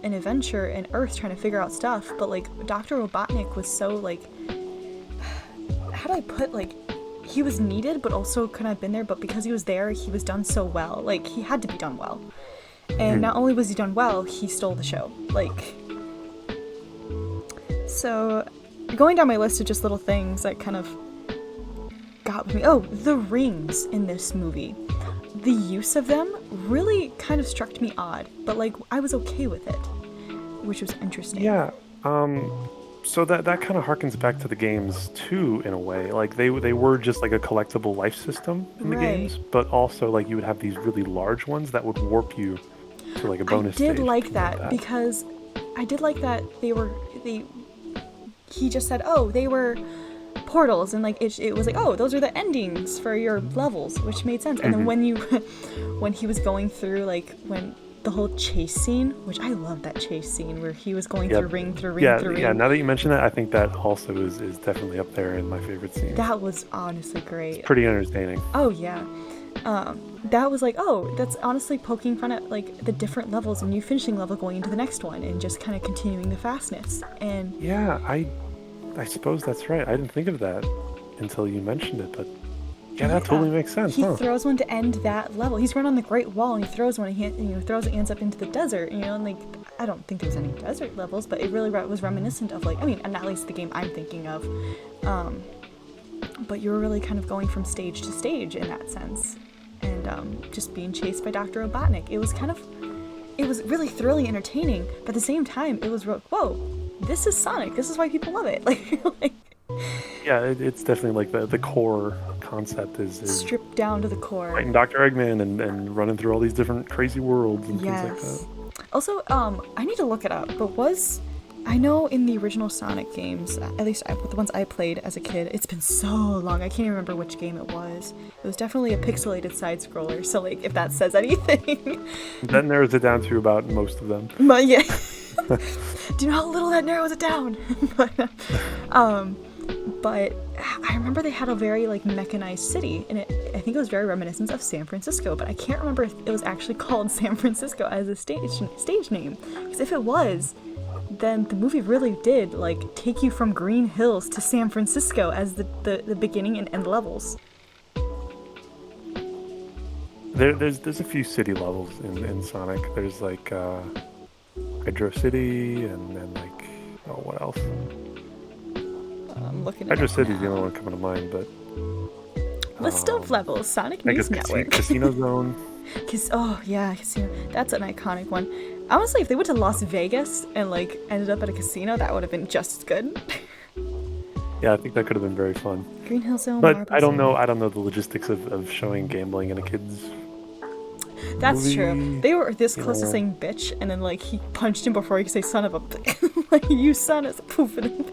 Speaker 1: an adventure in Earth trying to figure out stuff. But like, Dr. Robotnik was so like, how do I put like, he was needed, but also couldn't have been there. But because he was there, he was done so well. Like, he had to be done well. And not only was he done well, he stole the show. Like, so going down my list of just little things that kind of got with me. Oh, the rings in this movie. The use of them really kind of struck me odd, but like I was okay with it, which was interesting.
Speaker 2: Yeah. So that kind of harkens back to the games too, in a way. Like they were just like a collectible life system in the
Speaker 1: Right.
Speaker 2: games, but also like you would have these really large ones that would warp you to like a bonus
Speaker 1: I did
Speaker 2: stage.
Speaker 1: like that because I did like that he just said, oh, they were portals, and like it was like, oh, those are the endings for your levels, which made sense. And then when he was going through like when the whole chase scene, which I love that chase scene where he was going through ring through ring through ring.
Speaker 2: Yeah, now that you mention that, I think that also is definitely up there in my favorite scenes.
Speaker 1: That was honestly great.
Speaker 2: Pretty entertaining.
Speaker 1: Oh yeah. That was like, oh, that's honestly poking fun at like the different levels and you finishing level going into the next one and just kind of continuing the fastness. And
Speaker 2: Yeah, I suppose that's right. I didn't think of that until you mentioned it, but Yeah, that totally makes sense.
Speaker 1: He throws one to end that level. He's run on the Great Wall, and he throws one. And throws it, ends up into the desert. And like, I don't think there's any desert levels, but it really was reminiscent of, like, I mean, and at least the game I'm thinking of. But you were really kind of going from stage to stage in that sense, and just being chased by Dr. Robotnik. It was really thrilling, entertaining, but at the same time, it was whoa, this is Sonic. This is why people love it. Like
Speaker 2: yeah, it's definitely like the core concept is
Speaker 1: stripped down to the core.
Speaker 2: Fighting Dr. Eggman and running through all these different crazy worlds and things like that.
Speaker 1: Also, I need to look it up, but I know in the original Sonic games, at least the ones I played as a kid, it's been so long, I can't even remember which game it was. It was definitely a pixelated side-scroller, so like, if that says anything.
Speaker 2: That narrows it down to about most of them.
Speaker 1: But yeah. Do you know how little that narrows it down? But I remember they had a very like mechanized city, and I think it was very reminiscent of San Francisco, but I can't remember if it was actually called San Francisco as a stage name. Because if it was, then the movie really did like take you from Green Hills to San Francisco as the beginning and end levels.
Speaker 2: There's a few city levels in Sonic. There's like Hydro City and like, oh, what else?
Speaker 1: I'm looking at
Speaker 2: Hydro City's the only one coming to mind, but
Speaker 1: list of levels, Sonic
Speaker 2: I
Speaker 1: News
Speaker 2: guess
Speaker 1: Network.
Speaker 2: Casino Zone.
Speaker 1: Casino. That's an iconic one. Honestly, if they went to Las Vegas and like ended up at a casino, that would have been just as good.
Speaker 2: Yeah, I think that could have been very fun.
Speaker 1: Green Hill Zone.
Speaker 2: But
Speaker 1: Marble
Speaker 2: I don't
Speaker 1: Zone.
Speaker 2: know. I don't know the logistics of showing gambling in a kid's.
Speaker 1: That's
Speaker 2: movie.
Speaker 1: true. They were this close to saying bitch, and then like he punched him before he could say son of a like you son is poof, and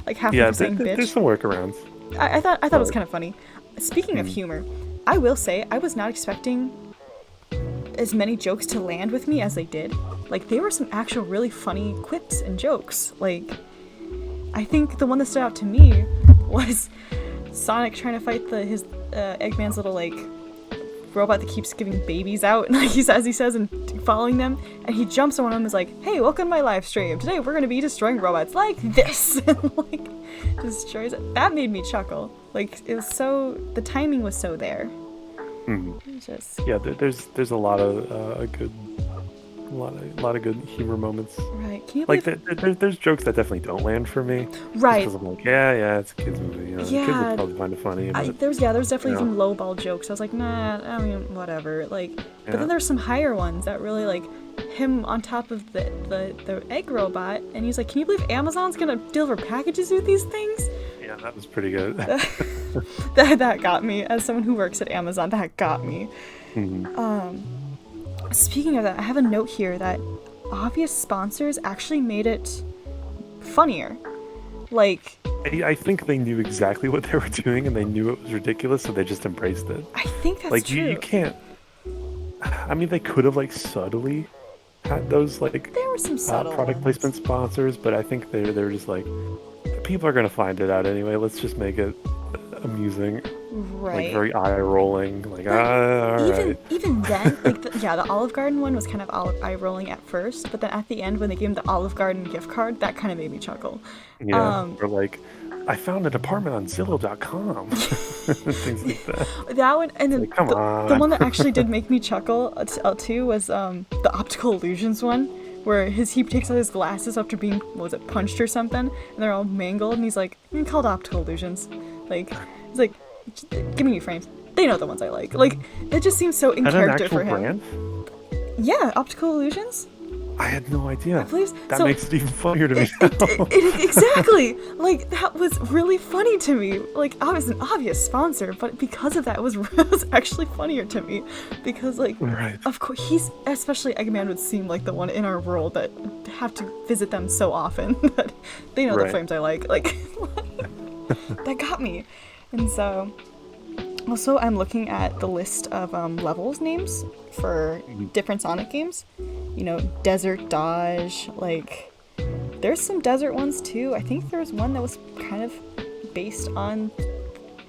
Speaker 1: like half of saying bitch.
Speaker 2: There's some workarounds.
Speaker 1: I thought it was kind of funny. Speaking of humor, I will say I was not expecting as many jokes to land with me as they did. Like, there were some actual really funny quips and jokes. Like, I think the one that stood out to me was Sonic trying to fight his Eggman's little like robot that keeps giving babies out, like he says, and following them, and he jumps on one of them and is like, hey, welcome to my live stream. Today we're going to be destroying robots like this. And like destroys it. That made me chuckle. Like, it was so, the timing was so there. Just
Speaker 2: yeah, there's a lot of good, a lot of good humor moments.
Speaker 1: right. Can you
Speaker 2: Like
Speaker 1: believe...
Speaker 2: there's jokes that definitely don't land for me.
Speaker 1: Right.
Speaker 2: Because I'm like, yeah, it's a kids movie. You know,
Speaker 1: Yeah.
Speaker 2: kids would probably find it funny. But,
Speaker 1: there was definitely
Speaker 2: you know.
Speaker 1: some lowball jokes. I was like, nah, I mean, whatever. Like, but then there's some higher ones that really, like, him on top of the egg robot, and he's like, can you believe Amazon's gonna deliver packages with these things?
Speaker 2: yeah, that was pretty good.
Speaker 1: That got me. As someone who works at Amazon, that got me. Speaking of that, I have a note here that obvious sponsors actually made it funnier. Like,
Speaker 2: I think they knew exactly what they were doing, and they knew it was ridiculous, so they just embraced it.
Speaker 1: I think that's
Speaker 2: Like,
Speaker 1: true.
Speaker 2: you can't. I mean, they could have like subtly had those like
Speaker 1: There were some subtle
Speaker 2: product
Speaker 1: ones.
Speaker 2: placement sponsors, but I think they were just like, people are gonna find it out anyway. Let's just make it amusing,
Speaker 1: Right.
Speaker 2: like very eye rolling. Like, all right.
Speaker 1: Even then, like, the Olive Garden one was kind of eye rolling at first, but then at the end when they gave him the Olive Garden gift card, that kind of made me chuckle.
Speaker 2: Yeah, or like, I found an apartment on Zillow.com. Things like that.
Speaker 1: That one, and then
Speaker 2: Like, come
Speaker 1: the
Speaker 2: on.
Speaker 1: one that actually did make me chuckle too was the optical illusions one, where he takes out his glasses after being, what was it, punched or something, and they're all mangled, and he's like, called optical illusions. Like, he's like, give me new frames. They know the ones I like. Like, it just seems so in
Speaker 2: Is that an
Speaker 1: character
Speaker 2: actual
Speaker 1: for him.
Speaker 2: brand?
Speaker 1: Yeah, optical illusions.
Speaker 2: I had no idea.
Speaker 1: Believe-
Speaker 2: That
Speaker 1: so-
Speaker 2: makes it even funnier to me.
Speaker 1: Exactly. Like, that was really funny to me. Like, I was an obvious sponsor, but because of that, it was actually funnier to me. Because, like,
Speaker 2: Right.
Speaker 1: of course, especially Eggman would seem like the one in our world that have to visit them so often that they know the
Speaker 2: Right.
Speaker 1: frames I like. Like, that got me. And so, also, I'm looking at the list of levels names for different Sonic games. You know, Desert Dodge, like, there's some desert ones too. I think there's one that was kind of based on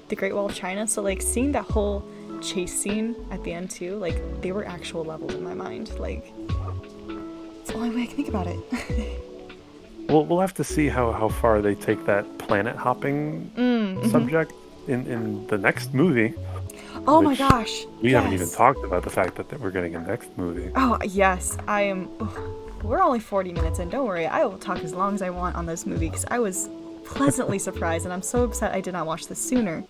Speaker 1: the Great Wall of China, so like seeing that whole chase scene at the end too, like, they were actual levels in my mind. Like, it's the only way I can think about it.
Speaker 2: Well, we'll have to see how far they take that planet hopping subject in the next movie.
Speaker 1: Oh my
Speaker 2: which
Speaker 1: gosh.
Speaker 2: we haven't even
Speaker 1: Yes.
Speaker 2: talked about the fact that we're getting a next movie.
Speaker 1: Oh, yes. I am. We're only 40 minutes in. Don't worry. I will talk as long as I want on this movie because I was pleasantly surprised and I'm so upset I did not watch this sooner.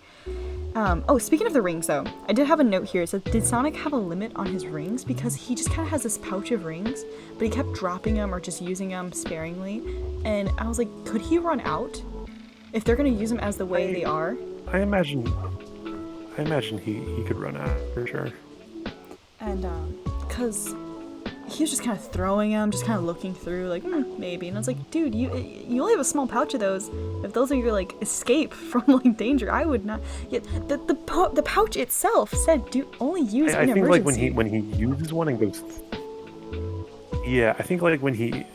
Speaker 1: Oh, speaking of the rings, though, I did have a note here. It said, did Sonic have a limit on his rings? Because he just kind of has this pouch of rings, but he kept dropping them or just using them sparingly. And I was like, could he run out? If they're going to use them as the way they are?
Speaker 2: I imagine he could run out for sure.
Speaker 1: And, because he was just kind of throwing them, just kind of looking through, like, maybe. And I was like, dude, you only have a small pouch of those. If those are your, like, escape from, like, danger, I would not. Yet the pouch itself said, dude, only use in
Speaker 2: I think
Speaker 1: emergency.
Speaker 2: like when he uses one and goes. Yeah, I think like when he,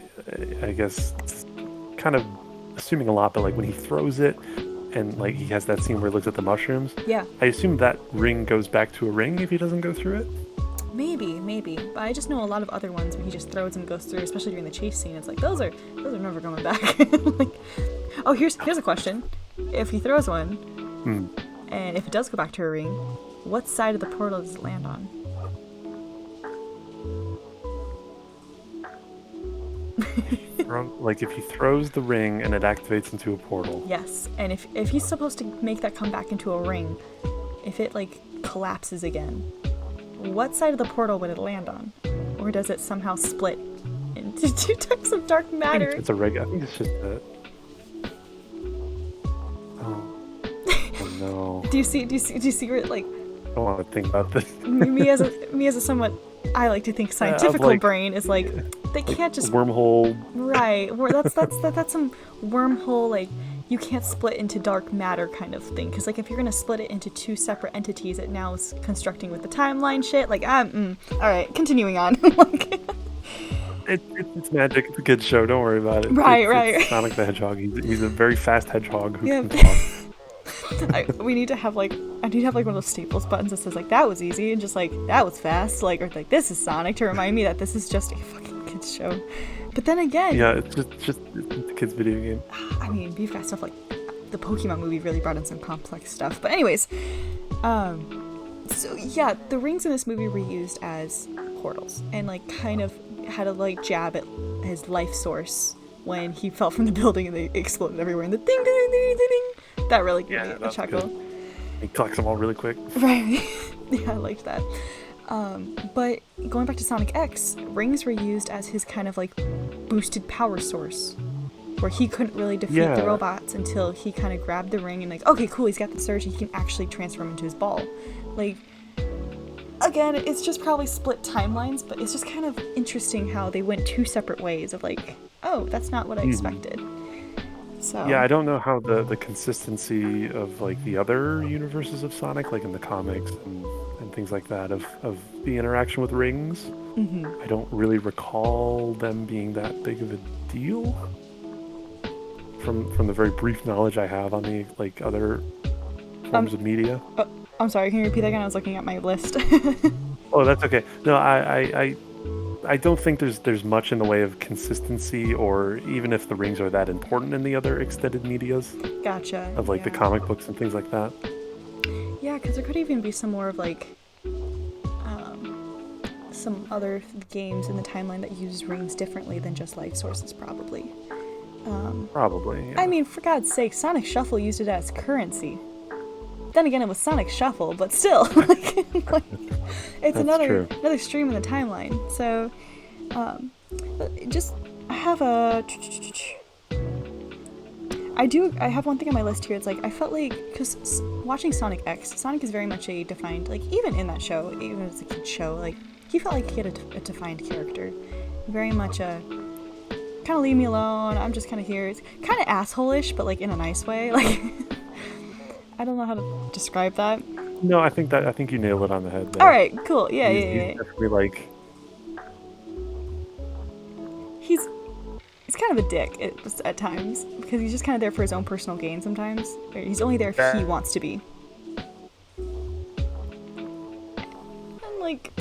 Speaker 2: I guess, it's kind of assuming a lot, but like when he throws it, and like he has that scene where he looks at the mushrooms.
Speaker 1: Yeah.
Speaker 2: I assume that ring goes back to a ring if he doesn't go through it.
Speaker 1: Maybe. But I just know a lot of other ones where he just throws and goes through, especially during the chase scene. It's like those are never going back. Like, oh, here's a question: if he throws one, and if it does go back to a ring, what side of the portal does it land on?
Speaker 2: Like if he throws the ring and it activates into a portal.
Speaker 1: Yes, and if he's supposed to make that come back into a ring, if it like collapses again, what side of the portal would it land on? Or does it somehow split into two types of dark matter?
Speaker 2: It's a ring. I think it's just a... Oh no.
Speaker 1: Do you see where it, like,
Speaker 2: I don't want to think about this.
Speaker 1: me as a somewhat, I like to think scientifical
Speaker 2: like,
Speaker 1: brain is like, they can't just
Speaker 2: wormhole.
Speaker 1: right. That's some wormhole, like, you can't split into dark matter kind of thing. Because like if you're gonna split it into two separate entities, it now is constructing with the timeline shit. Like all right, continuing on. Like,
Speaker 2: It's magic. It's a kid's show. Don't worry about it.
Speaker 1: Right.
Speaker 2: It's Sonic the Hedgehog. He's a very fast hedgehog who
Speaker 1: Yeah.
Speaker 2: can talk.
Speaker 1: I need to have like one of those Staples buttons that says like that was easy and just like that was fast, like, or like this is Sonic, to remind me that this is just a fucking kid's show. But then again,
Speaker 2: Yeah, it's just it's a kid's video game.
Speaker 1: I mean, we've got stuff like the Pokemon movie really brought in some complex stuff. But anyways, so yeah, the rings in this movie were used as portals and like kind of had a like jab at his life source when he fell from the building and they exploded everywhere and the ding ding ding ding ding ding. That really gave me a chuckle.
Speaker 2: Good. He collects them all really quick.
Speaker 1: Right. Yeah, I liked that. But going back to Sonic X, rings were used as his kind of like boosted power source, where he couldn't really defeat the robots until he kind of grabbed the ring and like, okay, cool, he's got the surge, he can actually transform into his ball. Like, again, it's just probably split timelines, but it's just kind of interesting how they went two separate ways of like, oh, that's not what I expected. So
Speaker 2: yeah, I don't know how the consistency of like the other universes of Sonic, like in the comics and things like that, of the interaction with rings.
Speaker 1: Mm-hmm.
Speaker 2: I don't really recall them being that big of a deal. From the very brief knowledge I have on the like other forms of media.
Speaker 1: I'm sorry, can you repeat that again? I was looking at my list.
Speaker 2: Oh, that's okay. No, I don't think there's much in the way of consistency, or even if the rings are that important in the other extended medias.
Speaker 1: Gotcha.
Speaker 2: Of like the comic books and things like that.
Speaker 1: Yeah, because there could even be some more of like some other games in the timeline that use rings differently than just life sources, probably.
Speaker 2: Probably. Yeah.
Speaker 1: I mean, for God's sake, Sonic Shuffle used it as currency. Then again, it was Sonic Shuffle, but still, like, it's another stream in the timeline. So, I have I have one thing on my list here. It's like I felt like, because watching Sonic X, Sonic is very much a defined, like, even in that show, even as a kid's show, like, he felt like he had a defined character. Very much a kind of leave me alone. I'm just kind of here. It's kind of asshole-ish, but like in a nice way. Like, I don't know how to describe that.
Speaker 2: No, I think you nailed it on the head there.
Speaker 1: All right, cool. Yeah.
Speaker 2: He's definitely like,
Speaker 1: he's kind of a dick at times, because he's just kind of there for his own personal gain sometimes. Or he's only there if he wants to be. And like,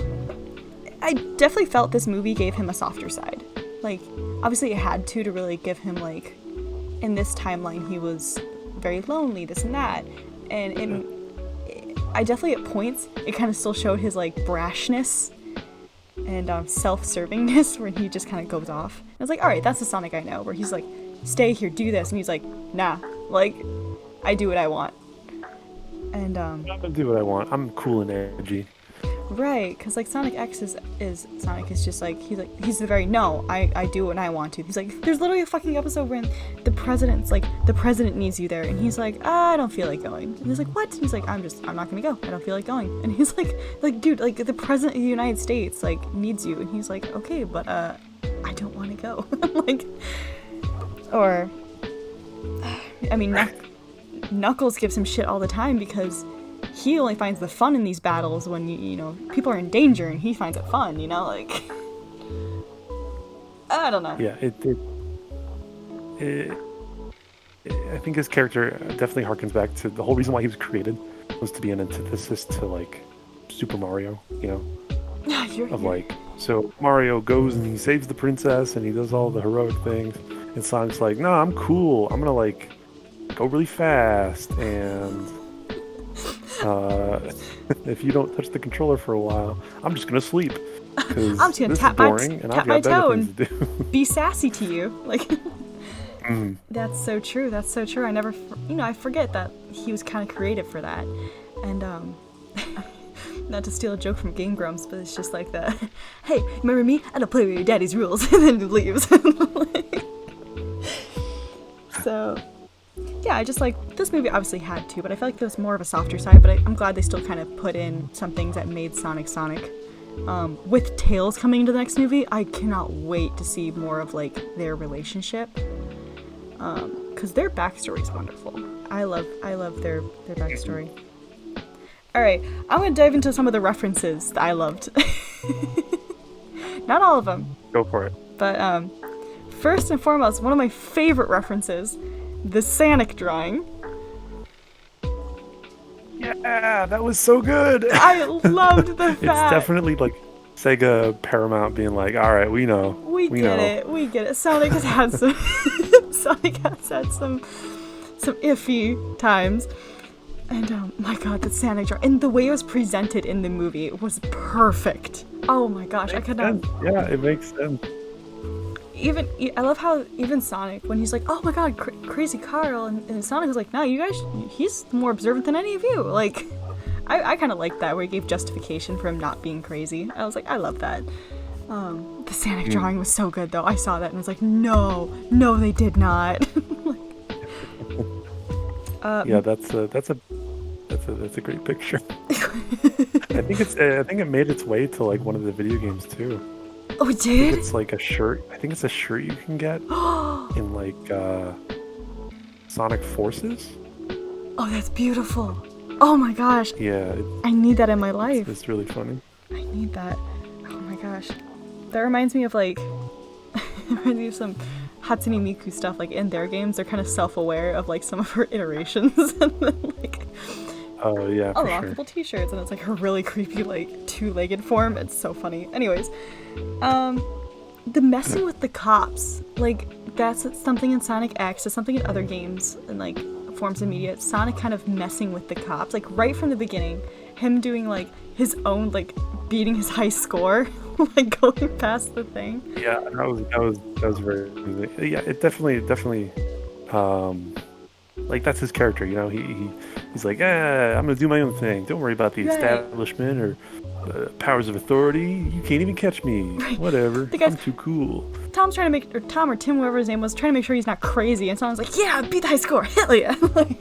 Speaker 1: I definitely felt this movie gave him a softer side. Like, obviously it had to really give him, like, in this timeline he was very lonely, this and that, and I definitely at points it kind of still showed his like brashness and self-servingness when he just kind of goes off. I was like, all right, that's the Sonic I know, where he's like, stay here, do this, and he's like, nah, like, I do what I want. And
Speaker 2: I'm gonna do what I want. I'm cool and edgy.
Speaker 1: right, because like Sonic X is Sonic is just like he's the very no, I do what I want to. He's like, there's literally a fucking episode when the president needs you there, and he's like, I don't feel like going. And he's like, what? And he's like, I'm not gonna go. I don't feel like going. And he's like dude, like the president of the United States like needs you, and he's like, okay, but I don't want to go. Like, or I mean, Knuckles gives him shit all the time because he only finds the fun in these battles when you know people are in danger, and he finds it fun, you know, like I don't know.
Speaker 2: Yeah, I think his character definitely harkens back to the whole reason why he was created was to be an antithesis to like Super Mario, you know, like, so Mario goes and he saves the princess and he does all the heroic things, and Sonic's like, no, I'm cool, I'm gonna like go really fast, and if you don't touch the controller for a while, I'm just gonna sleep. I'm just gonna tap my toe and
Speaker 1: be sassy to you. Like, That's so true. That's so true. I forget that he was kind of creative for that. And not to steal a joke from Game Grumps, but it's just like that. Hey, remember me? I don't play with your daddy's rules, and then he leaves. So. Yeah, I just like, this movie obviously had to, but I feel like there was more of a softer side, but I'm glad they still kind of put in some things that made Sonic Sonic. With Tails coming into the next movie, I cannot wait to see more of like their relationship, because their backstory is wonderful. I love their backstory. Alright, I'm gonna dive into some of the references that I loved. Not all of them.
Speaker 2: Go for it.
Speaker 1: But first and foremost, one of my favorite references, the Sonic drawing.
Speaker 2: Yeah, that was so good.
Speaker 1: I loved the fact.
Speaker 2: It's definitely like Sega Paramount being like, all right, we know.
Speaker 1: We get it. Sonic has had some some iffy times. And my god, the Sonic drawing. And the way it was presented in the movie was perfect. Oh my gosh, I could not.
Speaker 2: Yeah, it makes sense.
Speaker 1: I love how even Sonic, when he's like, oh my god, crazy Carl, and Sonic was like, no, you guys, he's more observant than any of you. Like, I kind of liked that, where he gave justification for him not being crazy. I was like, I love that. The Sonic drawing was so good, though. I saw that and was like, no, they did not.
Speaker 2: Yeah, that's a great picture. I think it made its way to like one of the video games too.
Speaker 1: Oh, it did?
Speaker 2: It's like a shirt. I think it's a shirt you can get in like Sonic Forces.
Speaker 1: Oh, that's beautiful. Oh my gosh.
Speaker 2: Yeah.
Speaker 1: I need that in my life.
Speaker 2: It's really funny.
Speaker 1: I need that. Oh my gosh. That reminds me of like some Hatsune Miku stuff, like in their games. They're kind of self-aware of like some of her iterations. And then like
Speaker 2: oh yeah, for
Speaker 1: unlockable
Speaker 2: sure.
Speaker 1: T-shirts, and it's like her really creepy like two-legged form. It's so funny. Anyways, the messing with the cops, like that's something in Sonic X, it's something in other games and like forms of media. Sonic kind of messing with the cops, like right from the beginning, him doing like his own like beating his high score, like going past the thing.
Speaker 2: Yeah, that was very. Yeah, it definitely. Like that's his character, you know. He's like, I'm gonna do my own thing. Don't worry about the establishment or powers of authority. You can't even catch me. Right. Whatever. I'm too cool.
Speaker 1: Tom or Tim, whoever his name was, trying to make sure he's not crazy. And someone's like, yeah, beat the high score. Hell yeah. like,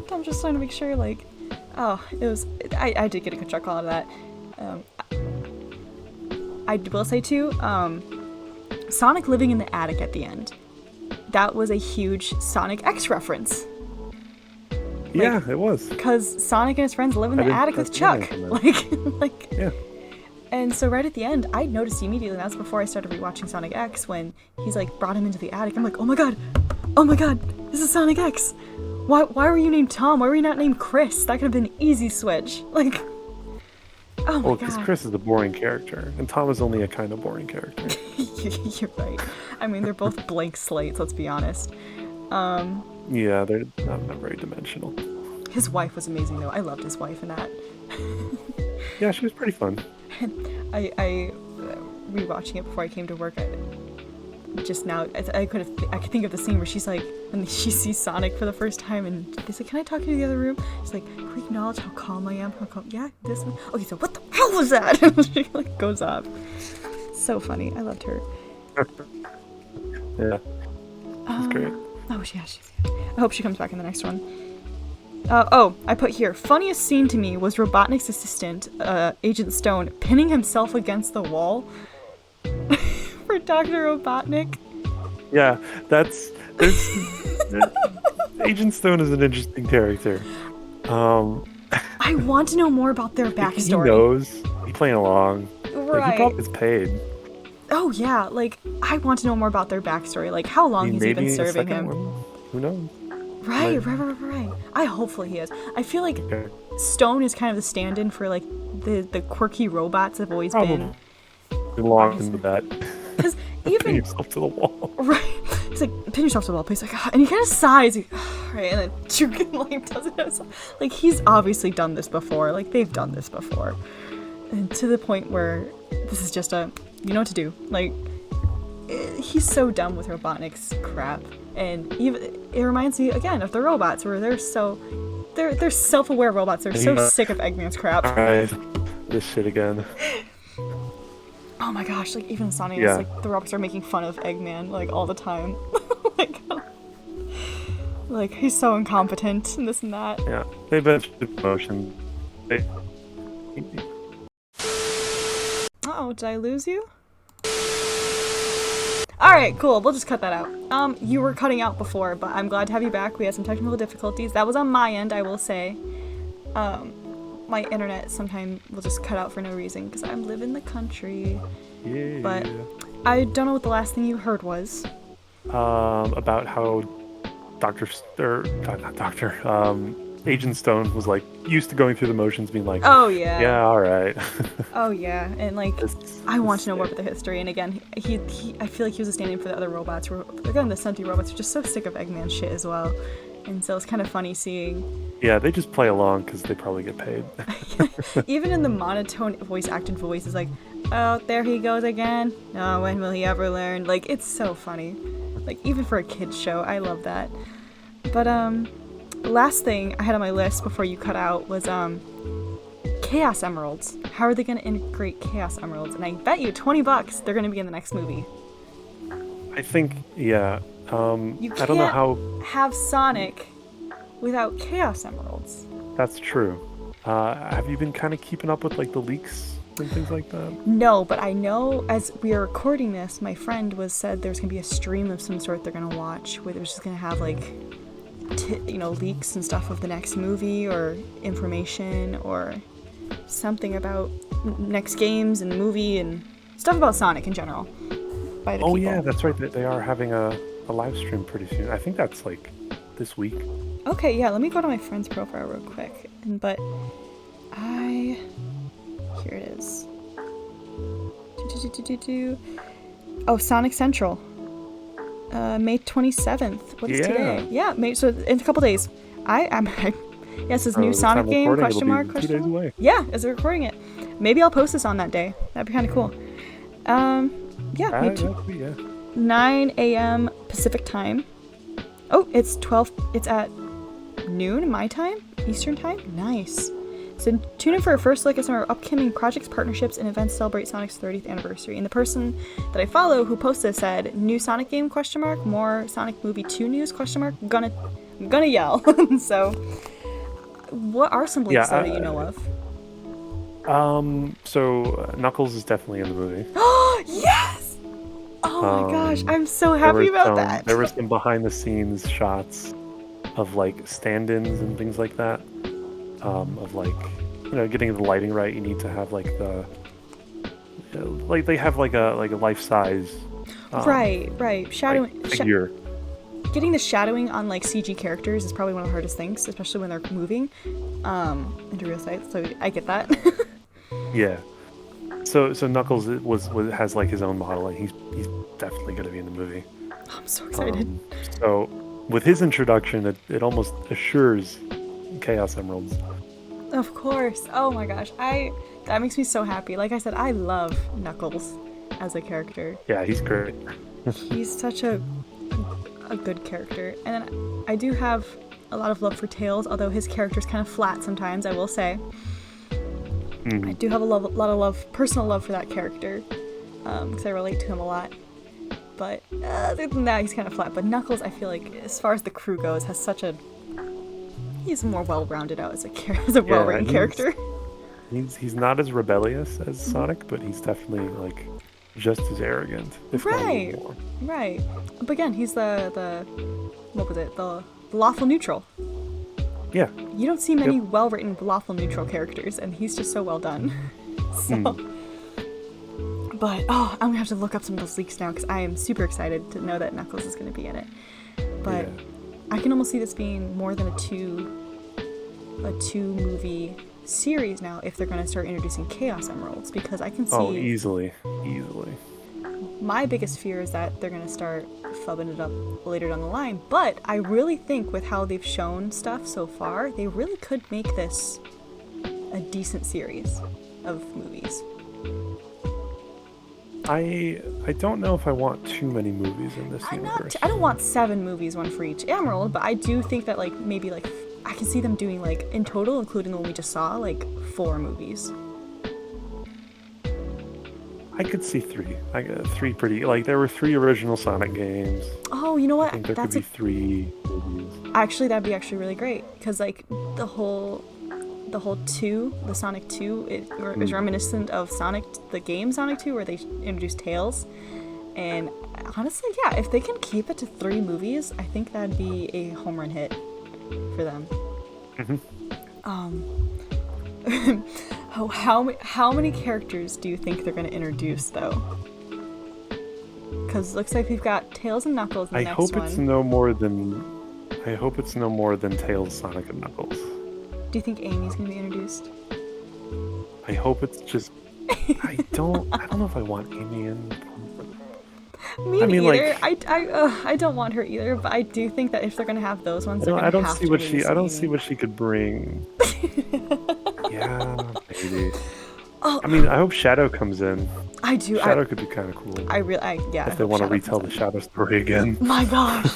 Speaker 1: Tom's just trying to make sure, like, oh, it was. I did get a good chuckle out of that. I will say too, Sonic living in the attic at the end. That was a huge Sonic X reference.
Speaker 2: Yeah, it was.
Speaker 1: Because Sonic and his friends live in the attic with Chuck. Like. Yeah. And so right at the end, I noticed immediately, and that's before I started rewatching Sonic X, when he's like brought him into the attic. I'm like, oh my god, this is Sonic X. Why were you named Tom? Why were you not named Chris? That could have been an easy switch. Like, oh my god. Well,
Speaker 2: because Chris is a boring character, and Tom is only a kind of boring character.
Speaker 1: You're right. I mean, they're both blank slates, let's be honest.
Speaker 2: Yeah, they're not very dimensional.
Speaker 1: His wife was amazing though. I loved his wife in that.
Speaker 2: Yeah, she was pretty fun.
Speaker 1: I rewatching it before I came to work. Just now, I could think of the scene where she's like, when she sees Sonic for the first time, and he's like, "Can I talk to you in the other room?" She's like, "Can we acknowledge how calm I am? How calm? Yeah, this one. Okay, so what the hell was that?" She like goes up. So funny. I loved her.
Speaker 2: Yeah, she's great.
Speaker 1: Oh yeah, I hope she comes back in the next one. Oh, I put here, funniest scene to me was Robotnik's assistant, Agent Stone, pinning himself against the wall for Dr. Robotnik.
Speaker 2: Yeah, there's Agent Stone is an interesting character.
Speaker 1: I want to know more about their backstory.
Speaker 2: He knows. He's playing along.
Speaker 1: Right.
Speaker 2: Like, he probably gets paid.
Speaker 1: Oh yeah, like, I want to know more about their backstory. Like, how long has he been serving him?
Speaker 2: One? Who knows?
Speaker 1: Right. Hopefully he is. I feel like Stone is kind of the stand-in for, like, the quirky robots that have always been.
Speaker 2: Belong into that.
Speaker 1: Because even
Speaker 2: pin yourself to the wall.
Speaker 1: Right. He's like, pin yourself to the wall, please. Like, and he kind of sighs. Like, right, and then Jukin, like, does it himself. Like, he's obviously done this before. Like, they've done this before. And to the point where this is just you know what to do. Like, he's so done with Robotnik's crap. And even it reminds me again of the robots, where they're self-aware robots. They're so sick of Eggman's crap.
Speaker 2: Alright, this shit again.
Speaker 1: Oh my gosh! Like even Sonic, is like the robots are making fun of Eggman like all the time. like he's so incompetent and this and that.
Speaker 2: Yeah, they've been promotion.
Speaker 1: Oh, did I lose you? Alright, cool. We'll just cut that out. You were cutting out before, but I'm glad to have you back. We had some technical difficulties. That was on my end, I will say. My internet sometimes will just cut out for no reason, because I live in the country.
Speaker 2: Yeah.
Speaker 1: But I don't know what the last thing you heard was.
Speaker 2: About how Agent Stone was like used to going through the motions, being like,
Speaker 1: oh yeah,
Speaker 2: yeah, all right.
Speaker 1: Oh yeah, and like I want to know more about the history. And again, he I feel like he was a stand-in for the other robots. Again, the Senti robots are just so sick of Eggman shit as well, and so it's kind of funny seeing.
Speaker 2: Yeah, they just play along because they probably get paid.
Speaker 1: Even in the monotone voice-acted voice, is like, oh, there he goes again. Oh, when will he ever learn? Like, it's so funny. Like, even for a kid's show, I love that. But, last thing I had on my list before you cut out was, Chaos Emeralds. How are they going to integrate Chaos Emeralds? And I bet you $20 they're going to be in the next movie.
Speaker 2: I think, yeah.
Speaker 1: You
Speaker 2: I don't know how...
Speaker 1: have Sonic without Chaos Emeralds.
Speaker 2: That's true. Have you been kind of keeping up with, like, the leaks and things like that?
Speaker 1: No, but I know as we are recording this, my friend said there's going to be a stream of some sort they're going to watch, where they're just going to have, like, leaks and stuff of the next movie, or information, or something about next games and movie, and stuff about Sonic in general. By the people.
Speaker 2: Yeah, that's right. They are having a live stream pretty soon. I think that's, like, this week.
Speaker 1: Okay, yeah, let me go to my friend's profile real quick. But here it is. Oh, Sonic Central. May 27th. What is today? Yeah, so in a couple days. Yes, this new Sonic game, question mark.
Speaker 2: 2 days away.
Speaker 1: Yeah, as we're recording it. Maybe I'll post this on that day. That'd be kind of cool. Yeah, 9 a.m. Pacific time. Oh, it's at noon my time? Eastern time? Nice. So tune in for our first look at some of our upcoming projects, partnerships, and events to celebrate Sonic's 30th anniversary. And the person that I follow who posted this said, new Sonic game, question mark, more Sonic Movie 2 news, question mark, I'm gonna yell. So, what are some leaks that you know of?
Speaker 2: So Knuckles is definitely in the movie.
Speaker 1: Yes! Oh my gosh, I'm so happy about that.
Speaker 2: There were some behind the scenes shots of like stand-ins and things like that. Of like, getting the lighting right, you need to have like they have like a life size. Right. Shadowing. Figure.
Speaker 1: Getting the shadowing on like CG characters is probably one of the hardest things, especially when they're moving into real sight. So I get that.
Speaker 2: Yeah. So Knuckles has like his own model, and he's definitely going to be in the movie.
Speaker 1: I'm so excited.
Speaker 2: So with his introduction, it almost assures Chaos Emeralds.
Speaker 1: Of course. Oh my gosh. That makes me so happy. Like I said, I love Knuckles as a character.
Speaker 2: Yeah, he's great.
Speaker 1: He's such a good character. And then I do have a lot of love for Tails, although his character's kind of flat sometimes, I will say. I do have a lot of love, personal love for that character, because I relate to him a lot. But other than that, he's kind of flat. But Knuckles, I feel like, as far as the crew goes, has such a... He's more well-rounded out as a well-written character.
Speaker 2: He's not as rebellious as Sonic, but he's definitely like just as arrogant, if not even more.
Speaker 1: Right. But again, he's the what was it? The lawful neutral.
Speaker 2: Yeah.
Speaker 1: You don't see many well-written lawful neutral characters, and he's just so well done. So. But I'm gonna have to look up some of those leaks now because I am super excited to know that Knuckles is gonna be in it. But I can almost see this being more than a two movie series now if they're going to start introducing Chaos Emeralds, because I can see
Speaker 2: easily.
Speaker 1: My biggest fear is that they're going to start fubbing it up later down the line, but I really think with how they've shown stuff so far, they really could make this a decent series of movies.
Speaker 2: I don't know if I want too many movies in this universe.
Speaker 1: I don't want 7 movies, one for each emerald, but I do think that maybe I can see them doing in total, including the one we just saw, 4 movies.
Speaker 2: I could see 3. I got 3 pretty. There were 3 original Sonic games.
Speaker 1: Oh, you know what?
Speaker 2: I think there could be 3 movies.
Speaker 1: Actually, that'd be actually really great because the whole 2, the Sonic 2, it was reminiscent of Sonic, the game Sonic 2, where they introduced Tails. And honestly, yeah, if they can keep it to 3 movies, I think that'd be a home run hit for them. How many characters do you think they're going to introduce, though? Because it looks like we've got Tails and Knuckles in the next one.
Speaker 2: I hope it's no more than Tails, Sonic, and Knuckles.
Speaker 1: Do you think Amy's going to be introduced?
Speaker 2: I hope it's just... I don't know if I want Amy in...
Speaker 1: Me neither. I don't want her either, but I do think that if they're gonna have those ones, I don't see
Speaker 2: what she could bring. Yeah, maybe. I hope Shadow comes in.
Speaker 1: I do.
Speaker 2: Shadow could be kind of cool.
Speaker 1: If
Speaker 2: they want to retell the Shadow story again.
Speaker 1: My gosh.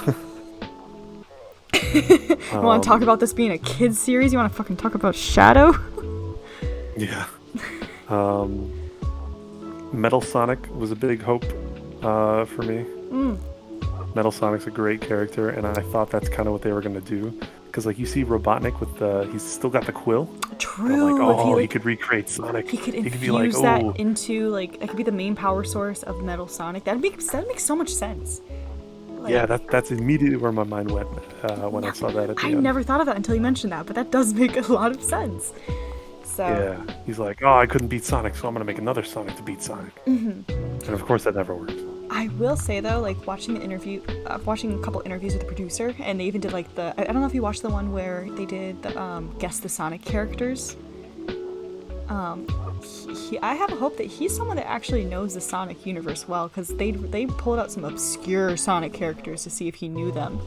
Speaker 1: You want to talk about this being a kids series? You want to fucking talk about Shadow?
Speaker 2: Yeah. Metal Sonic was a big hope for me. Metal Sonic's a great character, and I thought that's kind of what they were going to do. Because, you see Robotnik with he's still got the quill.
Speaker 1: True.
Speaker 2: He could recreate Sonic.
Speaker 1: He could infuse that into, it could be the main power source of Metal Sonic. That makes so much sense.
Speaker 2: Yeah, that's immediately where my mind went when I saw that at the end.
Speaker 1: I never thought of that until you mentioned that, but that does make a lot of sense. So.
Speaker 2: Yeah, he's I couldn't beat Sonic, so I'm going to make another Sonic to beat Sonic. And of course that never worked. I
Speaker 1: will say though, watching a couple interviews with the producer, and they even did I don't know if you watched the one where they did the guess the Sonic characters. I have a hope that he's someone that actually knows the Sonic universe well, because they pulled out some obscure Sonic characters to see if he knew them,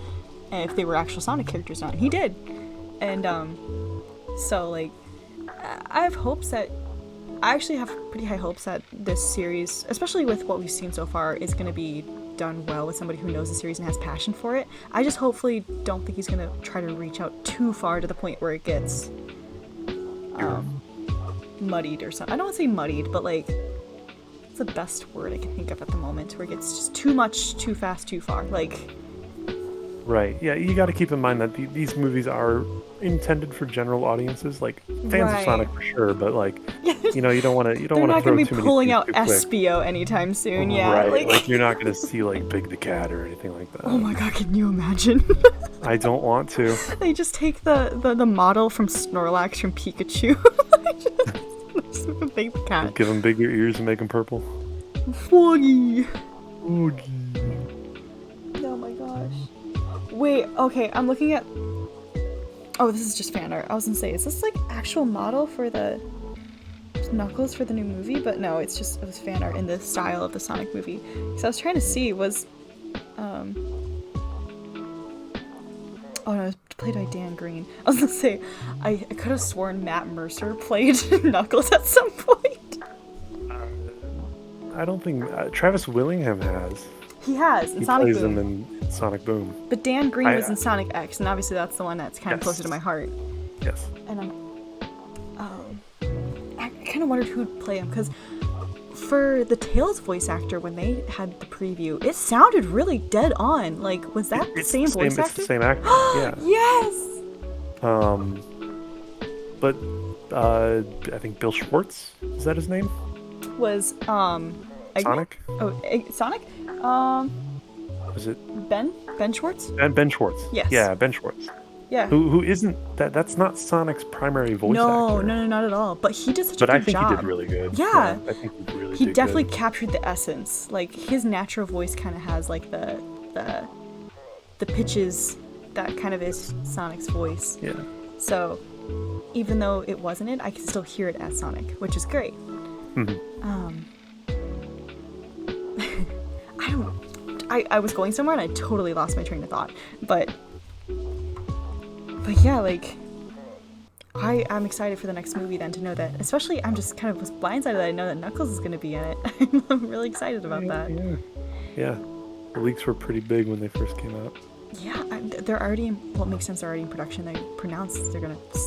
Speaker 1: and if they were actual Sonic characters or not. And he did, and so I have hopes that. I actually have pretty high hopes that this series, especially with what we've seen so far, is going to be done well with somebody who knows the series and has passion for it. I just hopefully don't think he's going to try to reach out too far to the point where it gets muddied or something. I don't want to say muddied, but it's the best word I can think of at the moment, where it gets just too much, too fast, too far.
Speaker 2: Right. Yeah, you got to keep in mind that these movies are intended for general audiences, fans of Sonic for sure, but you don't want to. You don't want to throw too many. They're not going to be
Speaker 1: pulling out Espio anytime soon. Yeah.
Speaker 2: Right. You're not going to see Big the Cat or anything like that.
Speaker 1: Oh my god, can you imagine?
Speaker 2: I don't want to.
Speaker 1: They just take the model from Snorlax from Pikachu. just make a Big the Cat.
Speaker 2: Give him bigger ears and make him purple.
Speaker 1: Foggy. Oh my gosh. Wait, okay, I'm looking at... Oh, this is just fan art. I was gonna say, is this actual model for the Knuckles for the new movie? But no, it was fan art in the style of the Sonic movie. So I was trying to see, was... Oh no, played by Dan Green. I was gonna say, I could have sworn Matt Mercer played Knuckles at some point.
Speaker 2: I don't think Travis Willingham has.
Speaker 1: He has in
Speaker 2: He
Speaker 1: Sonic
Speaker 2: plays
Speaker 1: Boom.
Speaker 2: him in Sonic Boom.
Speaker 1: But Dan Green was in Sonic X, and obviously that's the one that's kind of
Speaker 2: Yes.
Speaker 1: closer to my heart.
Speaker 2: Yes.
Speaker 1: And I kind of wondered who'd play him, because for the Tails voice actor, when they had the preview, it sounded really dead on. Like, was that the same voice actor?
Speaker 2: It's the same actor. Yeah.
Speaker 1: Yes!
Speaker 2: But I think Bill Schwartz, is that his name?
Speaker 1: Was, Eggman?
Speaker 2: Sonic?
Speaker 1: Oh, Sonic?
Speaker 2: Was it
Speaker 1: Ben Schwartz?
Speaker 2: Ben Schwartz?
Speaker 1: Yes.
Speaker 2: Yeah, Ben Schwartz.
Speaker 1: Yeah.
Speaker 2: Who isn't that's not Sonic's primary voice actor.
Speaker 1: No, not at all. But he did such
Speaker 2: But
Speaker 1: a
Speaker 2: I
Speaker 1: good
Speaker 2: think
Speaker 1: job.
Speaker 2: he did really good.
Speaker 1: Yeah.
Speaker 2: I think he really
Speaker 1: He
Speaker 2: did
Speaker 1: definitely
Speaker 2: good.
Speaker 1: captured the essence. Like, his natural voice kind of has like the pitches that kind of is Sonic's voice.
Speaker 2: Yeah.
Speaker 1: So even though it wasn't it, I can still hear it as Sonic, which is great. I was going somewhere and I totally lost my train of thought. But yeah, like, I'm excited for the next movie then, to know that, especially I'm just kind of was blindsided that I know that Knuckles is going to be in it. I'm really excited about that.
Speaker 2: Yeah. The leaks were pretty big when they first came out.
Speaker 1: Yeah, they're already well, it makes sense, they're already in production. They pronounced they're going to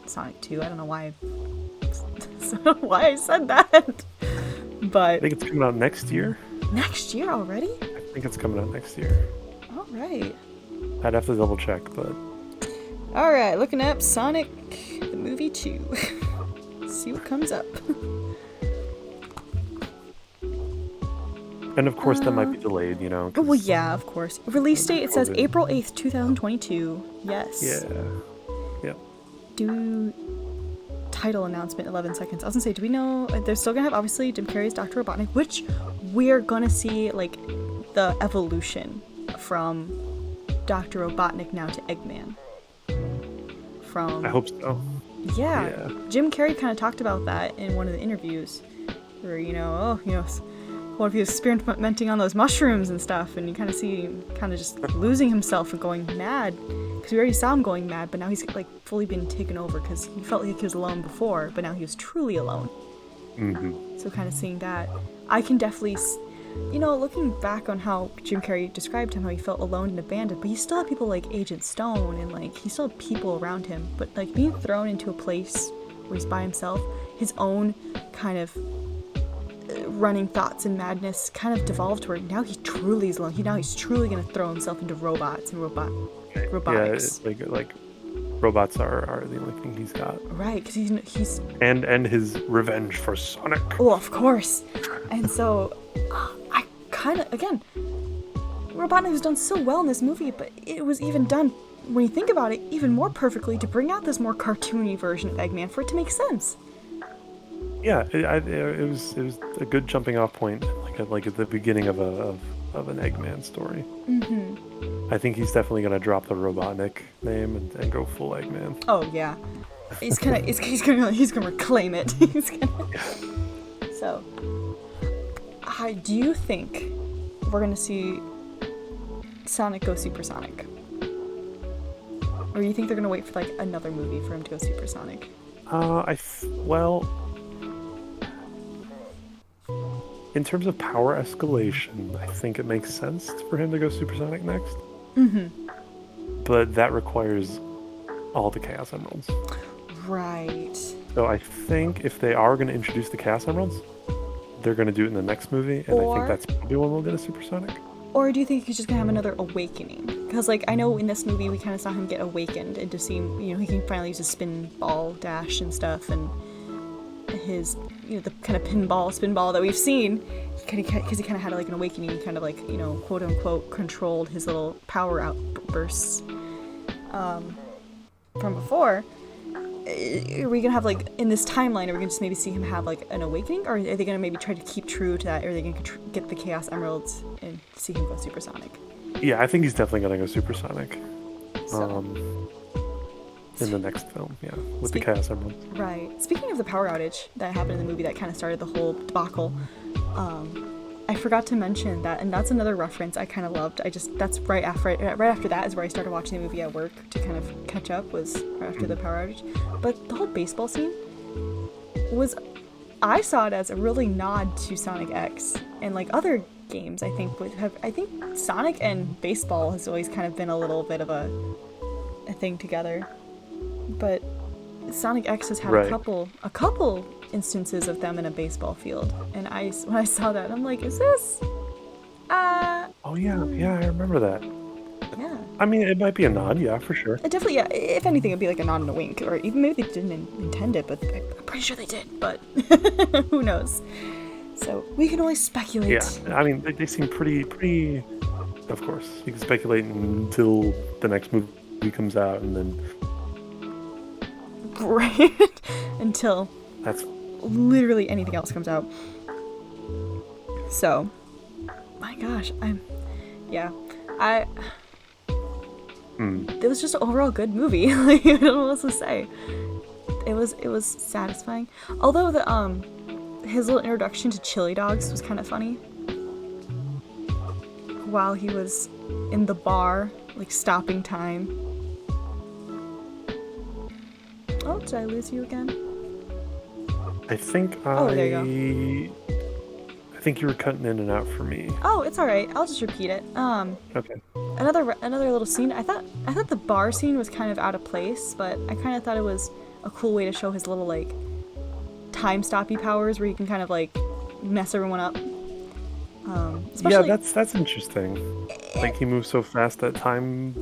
Speaker 1: Sonic 2. I don't know why I said that. But
Speaker 2: I think it's coming out next year.
Speaker 1: next year already?
Speaker 2: I think it's coming out next year.
Speaker 1: All right.
Speaker 2: I'd have to double check, but
Speaker 1: All right, looking up Sonic the movie 2. See what comes up.
Speaker 2: and of course that might be delayed, you know.
Speaker 1: Oh, well, yeah, of course. Release date, it says
Speaker 2: COVID.
Speaker 1: April 8th, 2022. Yes.
Speaker 2: Yeah.
Speaker 1: Do title announcement, 11 seconds. I was gonna say, do we know, they're still gonna have, obviously, Jim Carrey's Dr. Robotnik, which we're gonna see, like, the evolution from Dr. Robotnik now to Eggman.
Speaker 2: I hope so.
Speaker 1: Yeah. Jim Carrey kind of talked about that in one of the interviews, where, what if he was experimenting on those mushrooms and stuff, and you kind of see him kind of just losing himself and going mad, because we already saw him going mad, but now he's like fully been taken over, because he felt like he was alone before, but now he was truly alone. So kind of seeing that, I can definitely, looking back on how Jim Carrey described him, how he felt alone and abandoned, but he still had people like Agent Stone, and like he still had people around him, but like being thrown into a place where he's by himself, his own kind of running thoughts and madness kind of devolved to where now he truly is alone. He's truly going to throw himself into robots and robotics.
Speaker 2: Yeah, like robots are the only thing he's got.
Speaker 1: Right, because he's
Speaker 2: and his revenge for Sonic.
Speaker 1: Oh, of course. And so I kind of, again, Robotnik was done so well in this movie, but it was even done, when you think about it, even more perfectly to bring out this more cartoony version of Eggman for it to make sense.
Speaker 2: Yeah, it was a good jumping off point, like at the beginning of an Eggman story. I think he's definitely gonna drop the Robotnik name and go full Eggman.
Speaker 1: Oh yeah, he's gonna reclaim it. So, do you think we're gonna see Sonic go supersonic, or do you think they're gonna wait for like another movie for him to go supersonic?
Speaker 2: In terms of power escalation, I think it makes sense for him to go supersonic next. But that requires all the Chaos Emeralds.
Speaker 1: Right.
Speaker 2: So I think if they are going to introduce the Chaos Emeralds, they're going to do it in the next movie, and I think that's probably when we'll get a supersonic.
Speaker 1: Or do you think he's just gonna have another awakening? Because, like, I know in this movie we kind of saw him get awakened into seeing, he can finally use his spin ball dash and stuff, and his, the kind of spinball that we've seen, because he kind of had like an awakening, he kind of like, quote unquote controlled his little power outbursts from before. Are we gonna have, like, in this timeline, are we gonna just maybe see him have like an awakening, or are they gonna maybe try to keep true to that, or are they gonna get the Chaos Emeralds and see him go supersonic?
Speaker 2: Yeah, I think he's definitely gonna go supersonic.
Speaker 1: So.
Speaker 2: In the next film, yeah, with the Chaos Emeralds. Right.
Speaker 1: Speaking of the power outage that happened in the movie that kind of started the whole debacle, I forgot to mention that, and that's another reference I kind of loved. That's right after that is where I started watching the movie at work to kind of catch up, was right after the power outage. But the whole baseball scene was, I saw it as a really nod to Sonic X and like other games. I think Sonic and baseball has always kind of been a little bit of a thing together, but Sonic X has had
Speaker 2: Right.
Speaker 1: a couple instances of them in a baseball field, and when I saw that, I'm like, is this
Speaker 2: Oh yeah, I remember that.
Speaker 1: yeah,
Speaker 2: I mean, it might be a nod, yeah, for sure.
Speaker 1: it definitely, yeah, if anything it'd be like a nod and a wink, or even maybe they didn't intend it, but I'm pretty sure they did, but who knows, so we can only speculate.
Speaker 2: Yeah, I mean, they seem pretty. Of course, you can speculate until the next movie comes out, and then
Speaker 1: Right. Until
Speaker 2: that's
Speaker 1: literally anything else comes out. So, my gosh, it was just an overall good movie. Like, I don't know what else to say. It was satisfying. Although his little introduction to chili dogs was kind of funny. While he was in the bar, like stopping time. Oh, did I lose you again?
Speaker 2: I think
Speaker 1: Oh, there you
Speaker 2: I think you were cutting in and out for me.
Speaker 1: Oh, it's all right. I'll just repeat it.
Speaker 2: Okay.
Speaker 1: Another little scene. I thought the bar scene was kind of out of place, but I kind of thought it was a cool way to show his little like time stoppy powers, where he can kind of like mess everyone up. Especially,
Speaker 2: Yeah, that's interesting. Like he moves so fast that time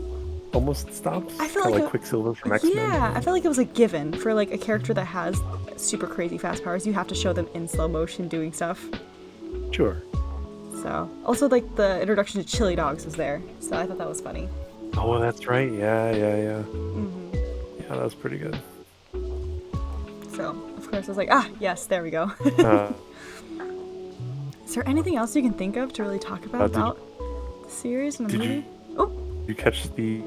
Speaker 2: almost stops.
Speaker 1: I feel
Speaker 2: Kinda
Speaker 1: like
Speaker 2: like Quicksilver from X-Men.
Speaker 1: yeah, I feel like it was a given for like a character that has super crazy fast powers. You have to show them in slow motion doing stuff.
Speaker 2: Sure.
Speaker 1: So also like the introduction to chili dogs was there, so I thought that was funny.
Speaker 2: Oh, that's right. Yeah.
Speaker 1: Mm-hmm.
Speaker 2: Yeah, that was pretty good.
Speaker 1: So of course I was like, yes, there we go.
Speaker 2: Uh,
Speaker 1: Is there anything else you can think of to really talk about
Speaker 2: did
Speaker 1: the series and the
Speaker 2: did
Speaker 1: movie?
Speaker 2: you-
Speaker 1: Oh,
Speaker 2: you catch the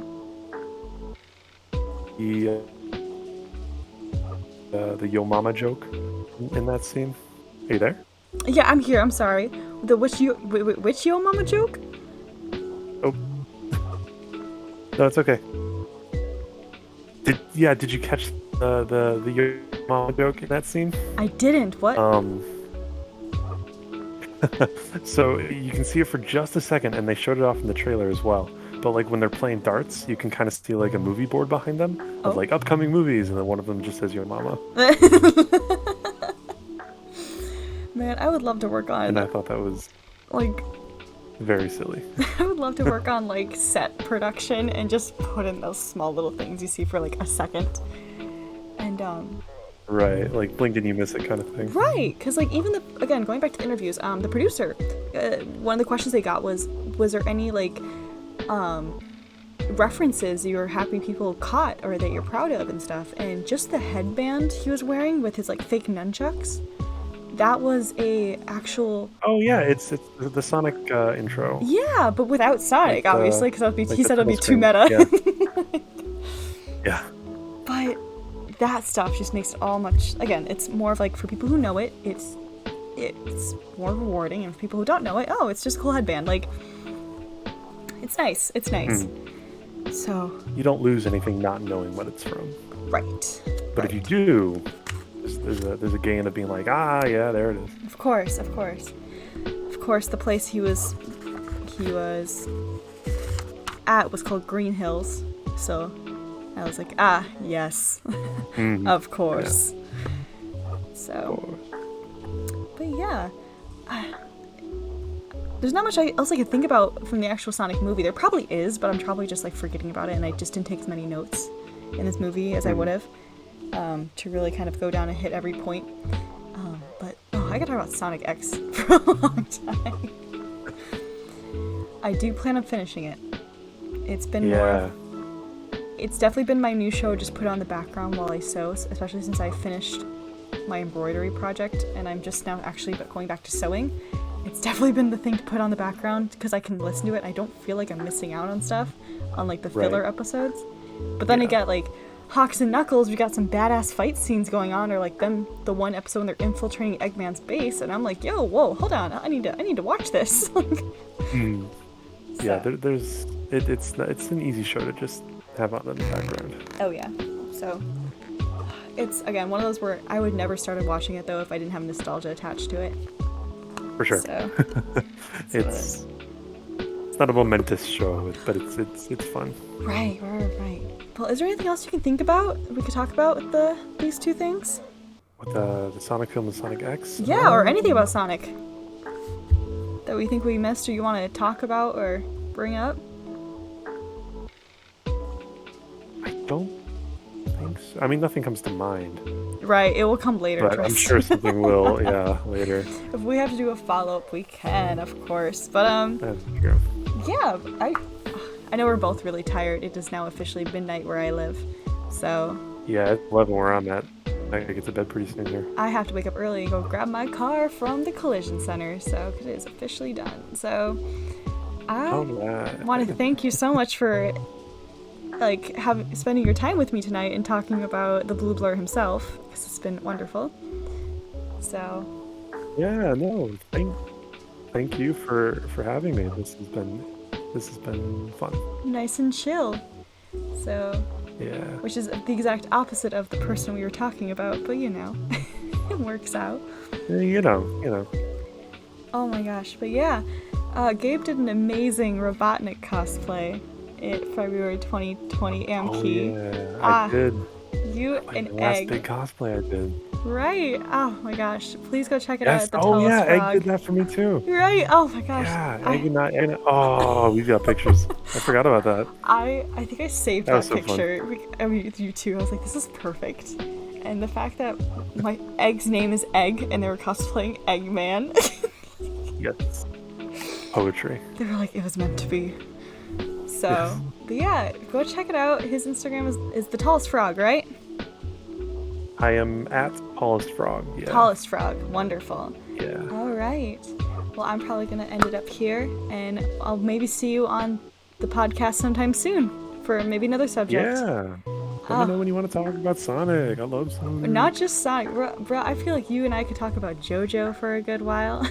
Speaker 2: Yo Mama joke in that scene? Are you there?
Speaker 1: yeah, I'm here. I'm sorry. The which Yo Mama joke?
Speaker 2: Oh. No, it's okay. Did you catch the Yo Mama joke in that scene?
Speaker 1: I didn't. What?
Speaker 2: So you can see it for just a second, and they showed it off in the trailer as well. But like when they're playing darts, you can kind of see like a movie board behind them of like upcoming movies, and then one of them just says Yo Mama.
Speaker 1: Man, I would love to work on
Speaker 2: And I thought that was
Speaker 1: like
Speaker 2: very silly.
Speaker 1: I would love to work on like set production and just put in those small little things you see for like a second. And
Speaker 2: Right, like blink and you miss it kind of thing.
Speaker 1: right, because like even again going back to the interviews, the producer, one of the questions they got was there any like references you're happy people caught or that you're proud of and stuff, and just the headband he was wearing with his like fake nunchucks, that was a actual
Speaker 2: Oh yeah, it's the Sonic intro.
Speaker 1: yeah, but without Sonic,
Speaker 2: Like,
Speaker 1: obviously, because
Speaker 2: like
Speaker 1: he
Speaker 2: the
Speaker 1: said it'd be
Speaker 2: full
Speaker 1: too
Speaker 2: screen.
Speaker 1: meta.
Speaker 2: Yeah.
Speaker 1: But that stuff just makes it all much, again, it's more of like, for people who know it, it's more rewarding, and for people who don't know it, it's just a cool headband. Like, it's nice. So
Speaker 2: You don't lose anything not knowing what it's from.
Speaker 1: right.
Speaker 2: But if you do, there's a gain of being like, yeah, there it is.
Speaker 1: Of course, the place he was at was called Green Hills, so I was like, yes, of course.
Speaker 2: Yeah.
Speaker 1: So, but yeah, there's not much else I could think about from the actual Sonic movie. There probably is, but I'm probably just like forgetting about it, and I just didn't take as many notes in this movie as I would have to really kind of go down and hit every point. But I could talk about Sonic X for a long time. I do plan on finishing it. It's been more. It's definitely been my new show, just put it on the background while I sew, especially since I finished my embroidery project and I'm just now actually going back to sewing. It's definitely been the thing to put on the background because I can listen to it. I don't feel like I'm missing out on stuff on like the filler episodes. But then again, like Hawks and Knuckles, we got some badass fight scenes going on, or like them, the one episode when they're infiltrating Eggman's base, and I'm like, yo, whoa, hold on, I need to watch this.
Speaker 2: Yeah, it's an easy show to just have on in the background.
Speaker 1: Oh yeah, so it's again one of those where I would never started watching it though if I didn't have nostalgia attached to it.
Speaker 2: For sure.
Speaker 1: So
Speaker 2: it's not a momentous show, but it's fun.
Speaker 1: Right. Well, is there anything else you can think about we could talk about with these two things?
Speaker 2: With the Sonic film and Sonic X?
Speaker 1: Yeah, or anything about Sonic that we think we missed or you want to talk about or bring up?
Speaker 2: I don't think so. I mean, nothing comes to mind.
Speaker 1: Right, it will come later.
Speaker 2: But I'm sure something will, yeah, later.
Speaker 1: If we have to do a follow-up, we can, of course. But,
Speaker 2: That's true.
Speaker 1: yeah, I know we're both really tired. It is now officially midnight where I live, so...
Speaker 2: Yeah, it's 11 where I'm at. I gotta get to bed pretty soon here.
Speaker 1: I have to wake up early and go grab my car from the collision center, so, because it is officially done. So, I want to thank you so much for... like spending your time with me tonight and talking about the Blue Blur himself, because it's been wonderful. So
Speaker 2: yeah, no, thank you for having me. This has been fun.
Speaker 1: Nice and chill. So
Speaker 2: yeah,
Speaker 1: which is the exact opposite of the person we were talking about, but you know, it works out.
Speaker 2: You know.
Speaker 1: Oh my gosh, but yeah, Gabe did an amazing Robotnik cosplay at February 2020 AMP.
Speaker 2: Oh yeah, I did.
Speaker 1: You
Speaker 2: like
Speaker 1: and
Speaker 2: the last
Speaker 1: Egg.
Speaker 2: big cosplay I did.
Speaker 1: Right. Oh my gosh. Please go check it out at the
Speaker 2: Oh yeah,
Speaker 1: Tallestfrog.
Speaker 2: Egg did that for me too.
Speaker 1: Right. Oh my gosh.
Speaker 2: Yeah, Egg and I. Oh, we got pictures. I forgot about that.
Speaker 1: I think I saved
Speaker 2: That was
Speaker 1: that
Speaker 2: so
Speaker 1: picture. I mean, with you too. I was like, this is perfect. And the fact that my Egg's name is Egg and they were cosplaying Eggman.
Speaker 2: Yes. Poetry.
Speaker 1: They were like, it was meant to be. So, but yeah, go check it out. His Instagram is the Tallestfrog, right?
Speaker 2: I am at Tallestfrog. Yeah.
Speaker 1: Tallestfrog. Wonderful.
Speaker 2: Yeah.
Speaker 1: All right. Well, I'm probably going to end it up here, and I'll maybe see you on the podcast sometime soon for maybe another subject.
Speaker 2: Yeah. Let me know when you want to talk about Sonic. I love Sonic.
Speaker 1: Not just Sonic. Bro, I feel like you and I could talk about JoJo for a good while.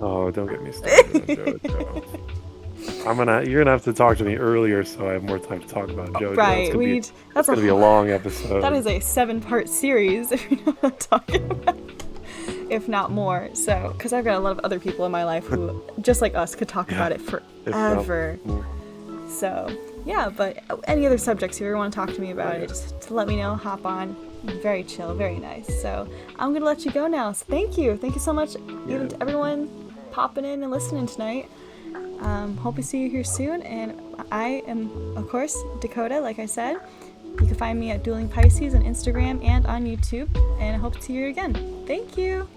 Speaker 2: Oh, don't get me started on JoJo. You're gonna have to talk to me earlier so I have more time to talk about JoJo.
Speaker 1: Right,
Speaker 2: that's gonna be a long episode.
Speaker 1: That is a 7-part series, if you know what I'm talking about. If not more. So, because I've got a lot of other people in my life who, just like us, could talk about it forever. So, yeah, but any other subjects if you ever want to talk to me about it, just to let me know, hop on. Very chill, very nice. So, I'm gonna let you go now. So, thank you so much, even to everyone popping in and listening tonight. Hope to see you here soon, and I am, of course, Dakota, like I said. You can find me at Dueling Pisces on Instagram and on YouTube, and I hope to see you again. Thank you!